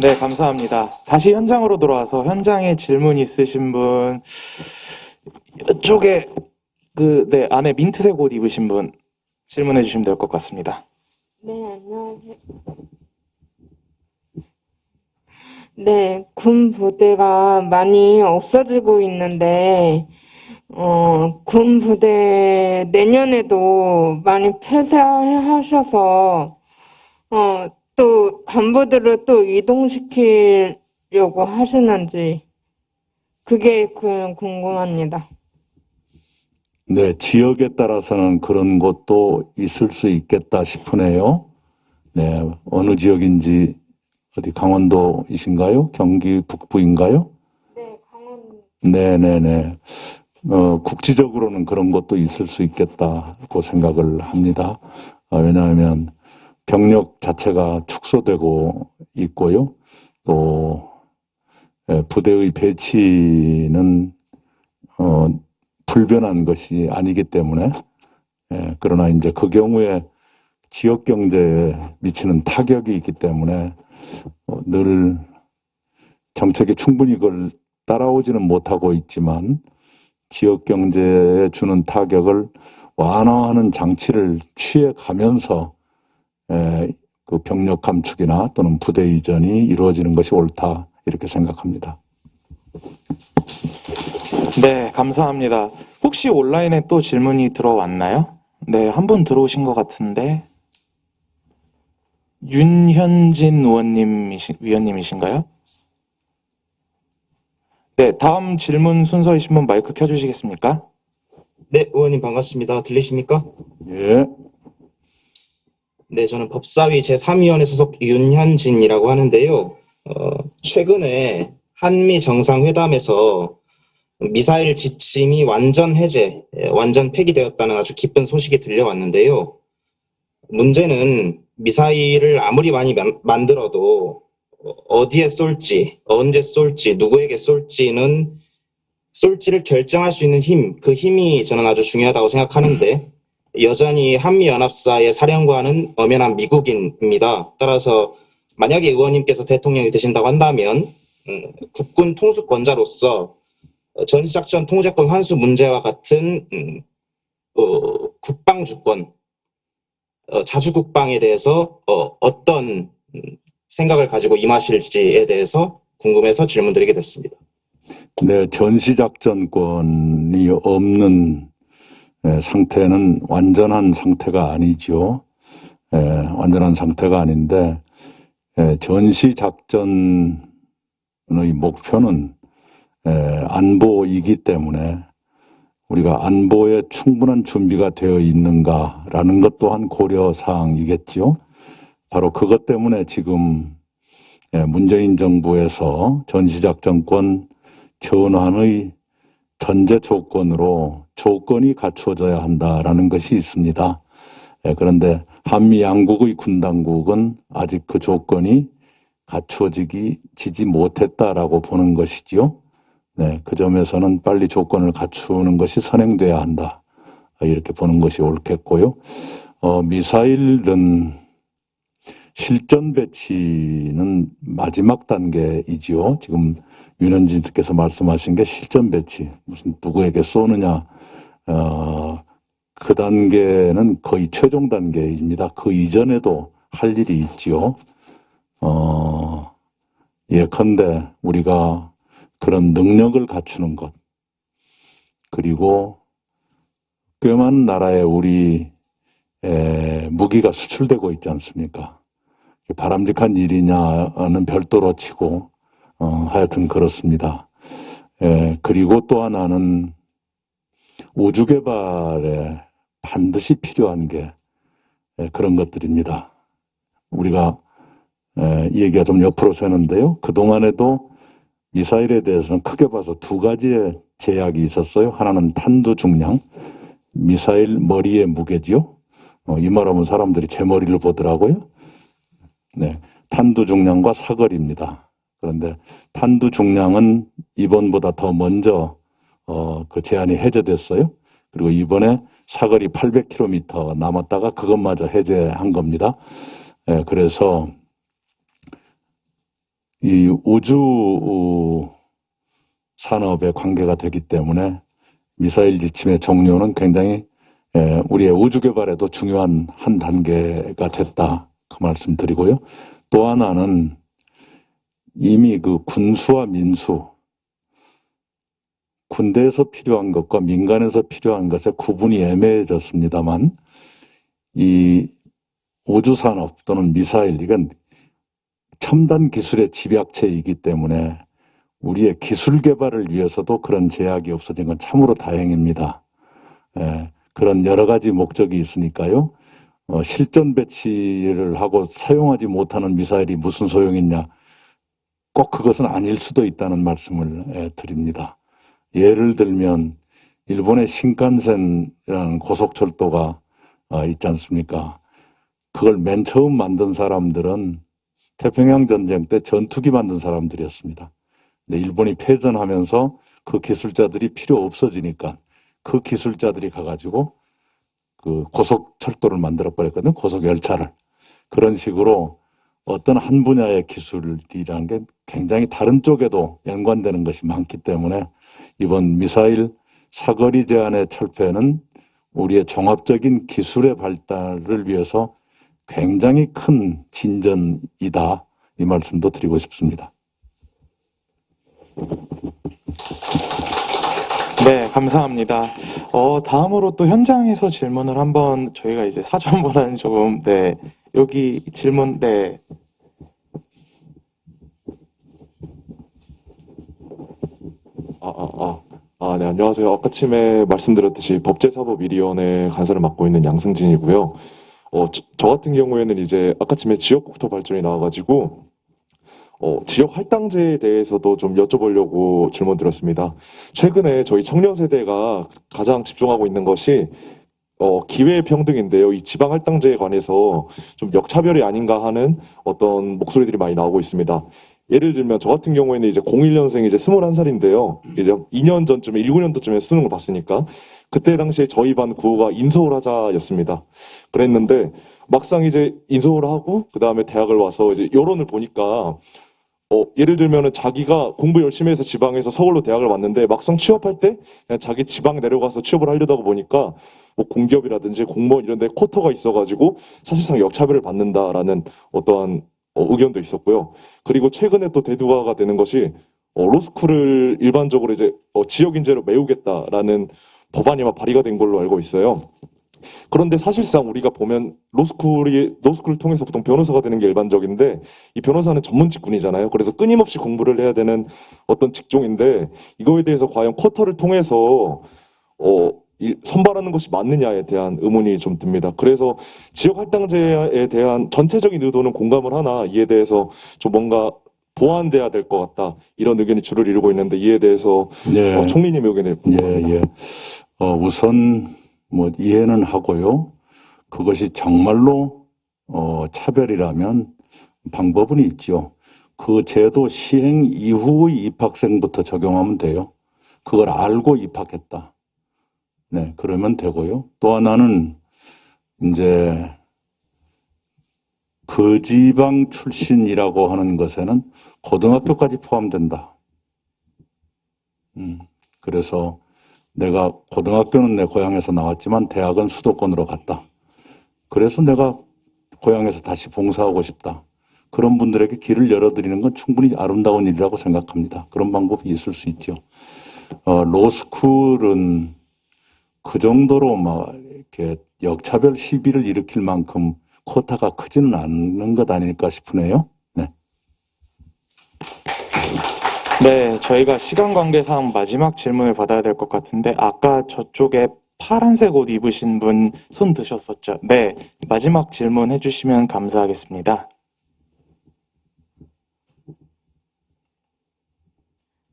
네, 감사합니다. 다시 현장으로 돌아와서 현장에 질문 있으신 분, 이쪽에 안에 민트색 옷 입으신 분 질문해 주시면 될 것 같습니다. 네, 안녕하세요. 네, 군 부대가 많이 없어지고 있는데, 군 부대 내년에도 많이 폐쇄하셔서, 또 간부들을 또 이동시키려고 하시는지, 그게 궁금합니다. 네, 지역에 따라서는 그런 것도 있을 수 있겠다 싶으네요. 네, 어느 지역인지 어디 강원도이신가요? 경기 북부인가요? 네, 강원. 네네네. 국지적으로는 그런 것도 있을 수 있겠다고 생각을 합니다. 왜냐하면 병력 자체가 축소되고 있고요. 또 부대의 배치는 불변한 것이 아니기 때문에 그러나 이제 그 경우에 지역 경제에 미치는 타격이 있기 때문에 늘 정책이 충분히 그걸 따라오지는 못하고 있지만 지역 경제에 주는 타격을 완화하는 장치를 취해 가면서 그 병력 감축이나 또는 부대 이전이 이루어지는 것이 옳다 이렇게 생각합니다. 네, 감사합니다. 혹시 온라인에 또 질문이 들어왔나요? 네, 한 분 들어오신 것 같은데 윤현진 위원님이신가요? 네, 다음 질문 순서이신 분 마이크 켜주시겠습니까? 네, 의원님 반갑습니다. 들리십니까? 예. 네, 저는 법사위 제3위원회 소속 윤현진이라고 하는데요. 최근에 한미 정상회담에서 미사일 지침이 완전 해제, 완전 폐기되었다는 아주 기쁜 소식이 들려왔는데요. 문제는 미사일을 아무리 많이 만들어도 어디에 쏠지, 언제 쏠지, 누구에게 쏠지를 결정할 수 있는 힘, 그 힘이 저는 아주 중요하다고 생각하는데 여전히 한미연합사의 사령관은 엄연한 미국인입니다. 따라서 만약에 의원님께서 대통령이 되신다고 한다면 국군 통수권자로서 전시작전 통제권 환수 문제와 같은 국방주권, 자주국방에 대해서 어떤 생각을 가지고 임하실지에 대해서 궁금해서 질문드리게 됐습니다. 네, 전시작전권이 없는 상태는 완전한 상태가 아니죠. 완전한 상태가 아닌데 전시작전의 목표는 안보이기 때문에 우리가 안보에 충분한 준비가 되어 있는가라는 것 또한 고려사항이겠죠. 바로 그것 때문에 지금 문재인 정부에서 전시작전권 전환의 전제 조건으로 조건이 갖추어져야 한다라는 것이 있습니다. 그런데 한미 양국의 군당국은 아직 그 조건이 갖추어지지 못했다라고 보는 것이지요. 네, 그 점에서는 빨리 조건을 갖추는 것이 선행돼야 한다. 이렇게 보는 것이 옳겠고요. 미사일은 실전 배치는 마지막 단계이지요. 지금 윤현진께서 말씀하신 게 실전 배치, 무슨 누구에게 쏘느냐, 그 단계는 거의 최종 단계입니다. 그 이전에도 할 일이 있지요. 예컨대 우리가 그런 능력을 갖추는 것, 그리고 꽤 많은 나라에 우리 무기가 수출되고 있지 않습니까? 바람직한 일이냐는 별도로 치고 하여튼 그렇습니다. 그리고 또 하나는 우주 개발에 반드시 필요한 게 그런 것들입니다. 우리가 이 얘기가 좀 옆으로 새는데요. 그동안에도 미사일에 대해서는 크게 봐서 두 가지의 제약이 있었어요. 하나는 탄두 중량, 미사일 머리의 무게지요. 이 말하면 사람들이 제 머리를 보더라고요. 네, 탄두 중량과 사거리입니다. 그런데 탄두 중량은 이번보다 더 먼저 그 제한이 해제됐어요. 그리고 이번에 사거리 800km 남았다가 그것마저 해제한 겁니다. 그래서 이 우주 산업에 관계가 되기 때문에 미사일 지침의 종료는 굉장히 우리의 우주 개발에도 중요한 한 단계가 됐다. 그 말씀 드리고요. 또 하나는 이미 그 군수와 민수, 군대에서 필요한 것과 민간에서 필요한 것의 구분이 애매해졌습니다만 이 우주산업 또는 미사일, 이건 첨단 기술의 집약체이기 때문에 우리의 기술 개발을 위해서도 그런 제약이 없어진 건 참으로 다행입니다. 그런 여러 가지 목적이 있으니까요. 실전 배치를 하고 사용하지 못하는 미사일이 무슨 소용이 있냐. 꼭 그것은 아닐 수도 있다는 말씀을 드립니다. 예를 들면 일본의 신칸센이라는 고속철도가 있지 않습니까? 그걸 맨 처음 만든 사람들은 태평양 전쟁 때 전투기 만든 사람들이었습니다. 근데 일본이 패전하면서 그 기술자들이 필요 없어지니까 그 기술자들이 가가지고 그 고속철도를 만들어 버렸거든요. 고속열차를. 그런 식으로 어떤 한 분야의 기술이라는 게 굉장히 다른 쪽에도 연관되는 것이 많기 때문에 이번 미사일 사거리 제한의 철폐는 우리의 종합적인 기술의 발달을 위해서 굉장히 큰 진전이다. 이 말씀도 드리고 싶습니다. 네, 감사합니다. 다음으로 또 현장에서 질문을 한번 저희가 이제 사전보다는 조금, 네, 여기 질문, 네. 네, 안녕하세요. 아까 아침에 말씀드렸듯이 법제사법위원회 간사를 맡고 있는 양승진이고요. 저 같은 경우에는 이제 아까 아침에 지역국토 발전이 나와가지고, 지역 할당제에 대해서도 좀 여쭤보려고 질문 드렸습니다. 최근에 저희 청년 세대가 가장 집중하고 있는 것이 기회평등인데요. 이 지방 할당제에 관해서 좀 역차별이 아닌가 하는 어떤 목소리들이 많이 나오고 있습니다. 예를 들면 저 같은 경우에는 이제 01년생 이제 21살인데요. 이제 2년 전쯤에 19년도쯤에 수능을 봤으니까 그때 당시에 저희 반 구호가 인서울하자였습니다. 그랬는데 막상 이제 인서울 하고 그 다음에 대학을 와서 이제 여론을 보니까 예를 들면은 자기가 공부 열심히 해서 지방에서 서울로 대학을 왔는데 막상 취업할 때 그냥 자기 지방 내려가서 취업을 하려다 보니까 뭐 공기업이라든지 공무원 이런 데 쿼터가 있어가지고 사실상 역차별을 받는다라는 어떠한 의견도 있었고요. 그리고 최근에 또 대두가 되는 것이 로스쿨을 일반적으로 이제 지역 인재로 메우겠다라는 법안이 막 발의가 된 걸로 알고 있어요. 그런데 사실상 우리가 보면 로스쿨을 통해서 보통 변호사가 되는 게 일반적인데 이 변호사는 전문 직군이잖아요. 그래서 끊임없이 공부를 해야 되는 어떤 직종인데 이거에 대해서 과연 쿼터를 통해서 선발하는 것이 맞느냐에 대한 의문이 좀 듭니다. 그래서 지역 할당제에 대한 전체적인 의도는 공감을 하나 이에 대해서 좀 뭔가 보완돼야 될 것 같다. 이런 의견이 주를 이루고 있는데 이에 대해서 네. 총리님의 의견을 우선 뭐 이해는 하고요. 그것이 정말로 차별이라면 방법은 있죠. 그 제도 시행 이후의 입학생부터 적용하면 돼요. 그걸 알고 입학했다. 네, 그러면 되고요. 또 하나는 이제 그 지방 출신이라고 하는 것에는 고등학교까지 포함된다. 그래서 내가 고등학교는 내 고향에서 나왔지만 대학은 수도권으로 갔다. 그래서 내가 고향에서 다시 봉사하고 싶다. 그런 분들에게 길을 열어드리는 건 충분히 아름다운 일이라고 생각합니다. 그런 방법이 있을 수 있죠. 로스쿨은 그 정도로 막 이렇게 역차별 시비를 일으킬 만큼 쿼타가 크지는 않는 것 아닐까 싶으네요. 네. 네, 저희가 시간 관계상 마지막 질문을 받아야 될 것 같은데 아까 저쪽에 파란색 옷 입으신 분 손 드셨었죠? 네, 마지막 질문 해주시면 감사하겠습니다.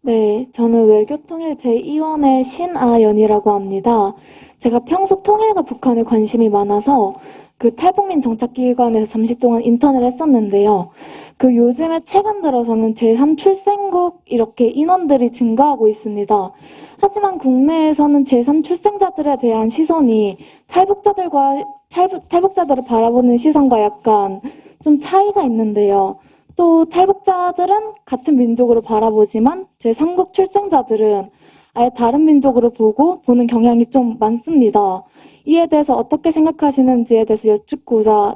네, 저는 외교통일 제2원의 신아연이라고 합니다. 제가 평소 통일과 북한에 관심이 많아서 그 탈북민 정착기관에서 잠시 동안 인턴을 했었는데요. 그 요즘에 최근 들어서는 제3 출생국 이렇게 인원들이 증가하고 있습니다. 하지만 국내에서는 제3 출생자들에 대한 시선이 탈북자들을 바라보는 시선과 약간 좀 차이가 있는데요. 또 탈북자들은 같은 민족으로 바라보지만 제3국 출생자들은 아예 다른 민족으로 보는 경향이 좀 많습니다. 이에 대해서 어떻게 생각하시는지에 대해서 여쭙고자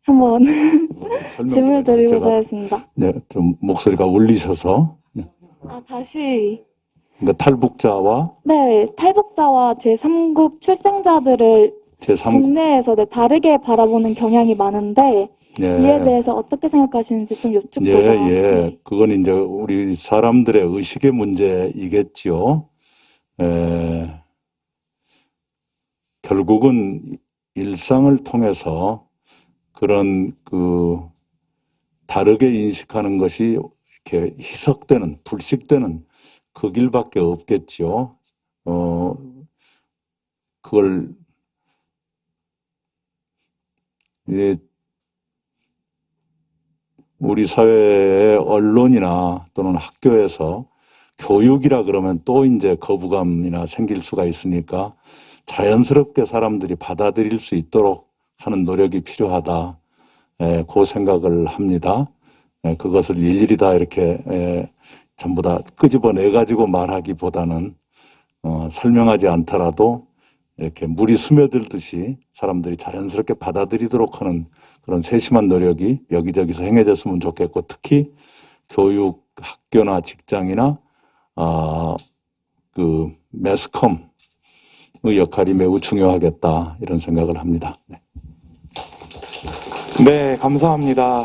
한번 질문을 드리고자 했습니다. 네, 좀 목소리가 울리셔서. 다시. 그러니까 탈북자와 탈북자와 제3국 출생자들을 국내에서 다르게 바라보는 경향이 많은데 이에 대해서 어떻게 생각하시는지 좀 여쭙고자. 그건 이제 우리 사람들의 의식의 문제이겠지요. 결국은 일상을 통해서 그런 다르게 인식하는 것이 이렇게 희석되는, 불식되는 그 길밖에 없겠죠. 그걸 우리 사회의 언론이나 또는 학교에서 교육이라 그러면 또 이제 거부감이나 생길 수가 있으니까 자연스럽게 사람들이 받아들일 수 있도록 하는 노력이 필요하다. 그 생각을 합니다. 그것을 일일이 다 이렇게 전부 다 끄집어내 가지고 말하기보다는 설명하지 않더라도 이렇게 물이 스며들듯이 사람들이 자연스럽게 받아들이도록 하는 그런 세심한 노력이 여기저기서 행해졌으면 좋겠고, 특히 교육, 학교나 직장이나 매스컴의 역할이 매우 중요하겠다, 이런 생각을 합니다. 네. 네, 감사합니다.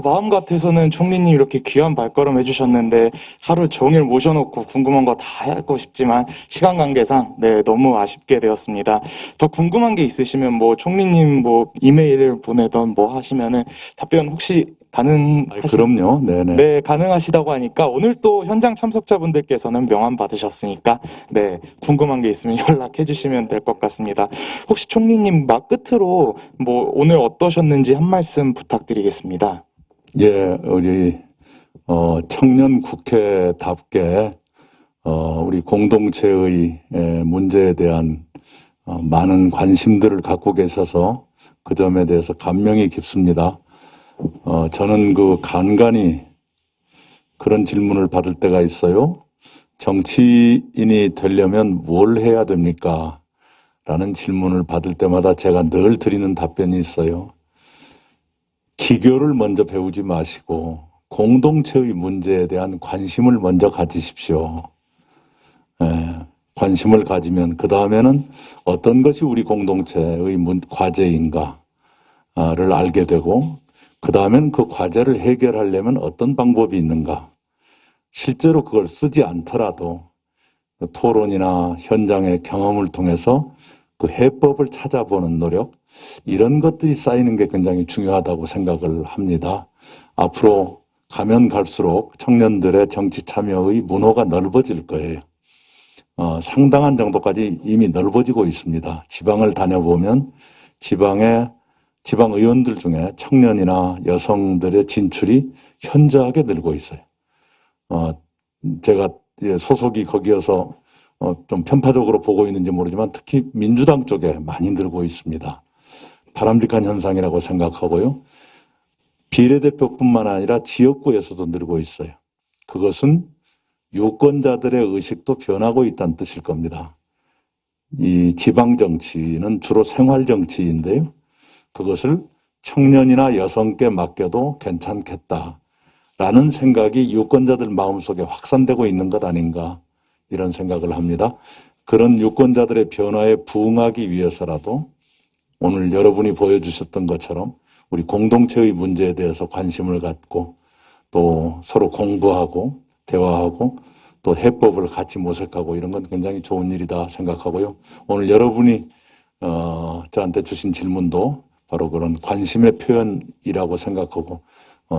마음 같아서는 총리님 이렇게 귀한 발걸음 해주셨는데 하루 종일 모셔놓고 궁금한 거 다 하고 싶지만 시간 관계상 너무 아쉽게 되었습니다. 더 궁금한 게 있으시면 총리님 이메일을 보내던 하시면은 답변 혹시 그럼요. 네네. 네, 가능하시다고 하니까 오늘 또 현장 참석자분들께서는 명함 받으셨으니까 궁금한 게 있으면 연락해 주시면 될 것 같습니다. 혹시 총리님 끝으로 오늘 어떠셨는지 한 말씀 부탁드리겠습니다. 예, 우리 청년 국회답게 우리 공동체의 문제에 대한 많은 관심들을 갖고 계셔서 그 점에 대해서 감명이 깊습니다. 저는 간간히 그런 질문을 받을 때가 있어요. 정치인이 되려면 뭘 해야 됩니까? 라는 질문을 받을 때마다 제가 늘 드리는 답변이 있어요. 기교를 먼저 배우지 마시고 공동체의 문제에 대한 관심을 먼저 가지십시오. 관심을 가지면 그 다음에는 어떤 것이 우리 공동체의 과제인가를 알게 되고, 그 다음엔 그 과제를 해결하려면 어떤 방법이 있는가. 실제로 그걸 쓰지 않더라도 토론이나 현장의 경험을 통해서 그 해법을 찾아보는 노력, 이런 것들이 쌓이는 게 굉장히 중요하다고 생각을 합니다. 앞으로 가면 갈수록 청년들의 정치 참여의 문호가 넓어질 거예요. 상당한 정도까지 이미 넓어지고 있습니다. 지방을 다녀보면 지방 의원들 중에 청년이나 여성들의 진출이 현저하게 늘고 있어요. 제가 소속이 거기여서 좀 편파적으로 보고 있는지 모르지만 특히 민주당 쪽에 많이 늘고 있습니다. 바람직한 현상이라고 생각하고요. 비례대표뿐만 아니라 지역구에서도 늘고 있어요. 그것은 유권자들의 의식도 변하고 있다는 뜻일 겁니다. 이 지방정치는 주로 생활정치인데요. 그것을 청년이나 여성께 맡겨도 괜찮겠다라는 생각이 유권자들 마음속에 확산되고 있는 것 아닌가, 이런 생각을 합니다. 그런 유권자들의 변화에 부응하기 위해서라도 오늘 여러분이 보여주셨던 것처럼 우리 공동체의 문제에 대해서 관심을 갖고 또 서로 공부하고 대화하고 또 해법을 같이 모색하고 이런 건 굉장히 좋은 일이다 생각하고요. 오늘 여러분이 저한테 주신 질문도 바로 그런 관심의 표현이라고 생각하고,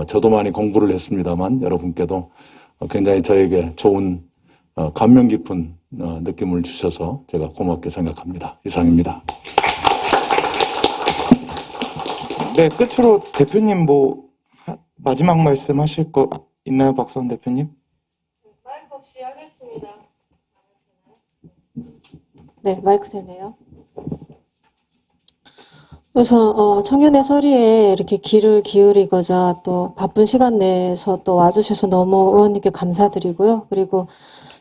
저도 많이 공부를 했습니다만 여러분께도 굉장히 저에게 좋은 감명 깊은 느낌을 주셔서 제가 고맙게 생각합니다. 이상입니다. 네, 끝으로 대표님 마지막 말씀 하실 거 있나요, 박수원 대표님? 마이크 없이 하겠습니다. 네, 마이크 되네요. 그래서 청년의 소리에 이렇게 귀를 기울이고자 또 바쁜 시간 내에서 또 와주셔서 너무 의원님께 감사드리고요. 그리고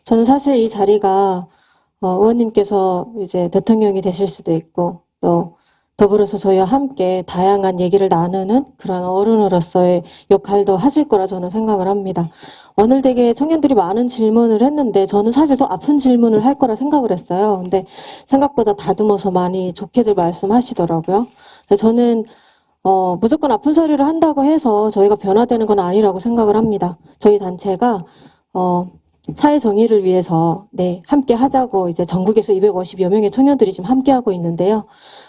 저는 사실 이 자리가 의원님께서 이제 대통령이 되실 수도 있고 또 더불어서 저희와 함께 다양한 얘기를 나누는 그런 어른으로서의 역할도 하실 거라 저는 생각을 합니다. 오늘 되게 청년들이 많은 질문을 했는데 저는 사실 더 아픈 질문을 할 거라 생각을 했어요. 근데 생각보다 다듬어서 많이 좋게들 말씀하시더라고요. 저는 무조건 아픈 소리를 한다고 해서 저희가 변화되는 건 아니라고 생각을 합니다. 저희 단체가 사회 정의를 위해서 함께 하자고 이제 전국에서 250여 명의 청년들이 지금 함께 하고 있는데요.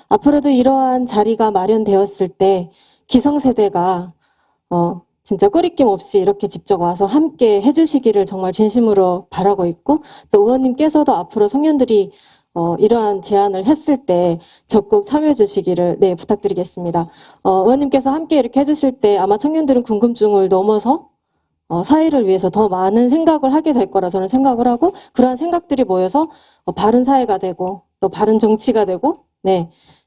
앞으로도 이러한 자리가 마련되었을 때 기성세대가 진짜 꺼리낌 없이 이렇게 직접 와서 함께 해주시기를 정말 진심으로 바라고 있고, 또 의원님께서도 앞으로 청년들이 이러한 제안을 했을 때 적극 참여해 주시기를 부탁드리겠습니다. 의원님께서 함께 이렇게 해주실 때 아마 청년들은 궁금증을 넘어서 사회를 위해서 더 많은 생각을 하게 될 거라 저는 생각을 하고, 그러한 생각들이 모여서 바른 사회가 되고 또 바른 정치가 되고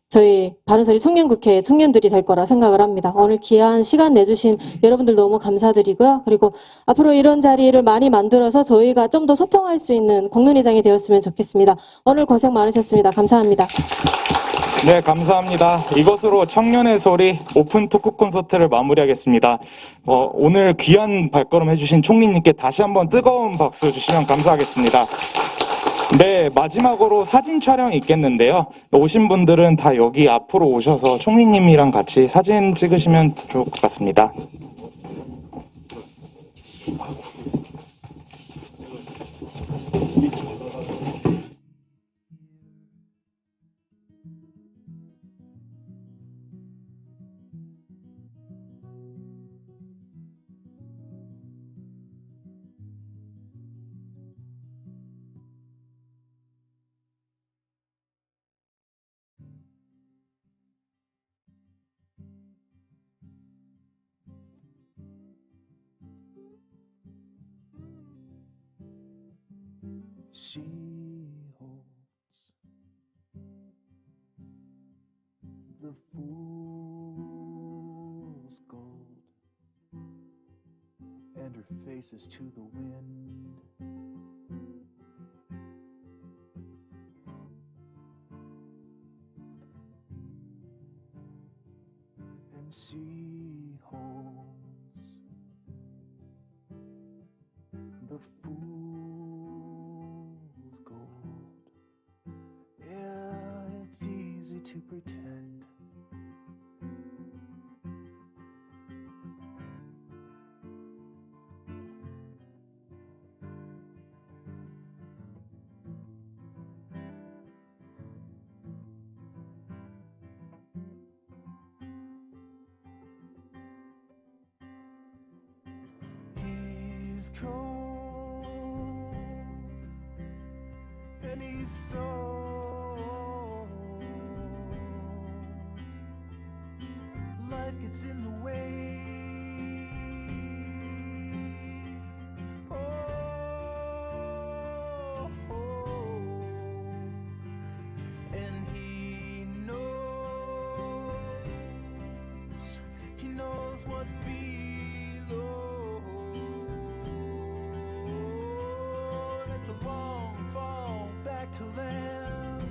저희 바른소리 청년국회 청년들이 될 거라 생각을 합니다. 오늘 귀한 시간 내주신 여러분들 너무 감사드리고요. 그리고 앞으로 이런 자리를 많이 만들어서 저희가 좀 더 소통할 수 있는 공론회장이 되었으면 좋겠습니다. 오늘 고생 많으셨습니다. 감사합니다. 네, 감사합니다. 이것으로 청년의 소리 오픈 토크 콘서트를 마무리하겠습니다. 오늘 귀한 발걸음 해주신 총리님께 다시 한번 뜨거운 박수 주시면 감사하겠습니다. 네, 마지막으로 사진 촬영이 있겠는데요. 오신 분들은 다 여기 앞으로 오셔서 총리님이랑 같이 사진 찍으시면 좋을 것 같습니다. She holds the fool's gold, and her face is to the wind. And she holds the fool's gold. Yeah, it's easy to pretend. He's cold and he's so life gets in the way. And he knows what's below. It's a long fall back to land.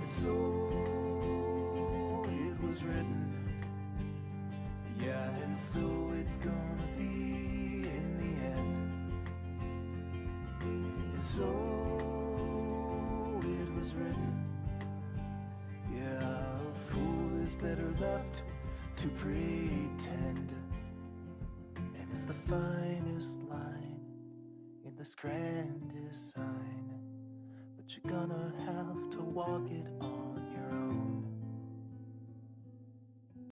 So it was written, yeah, and so it's gonna be in the end. And so it was written, yeah, a fool is better left to pretend. And it's the finest line in the grandest sign, but you're gonna have to walk it on.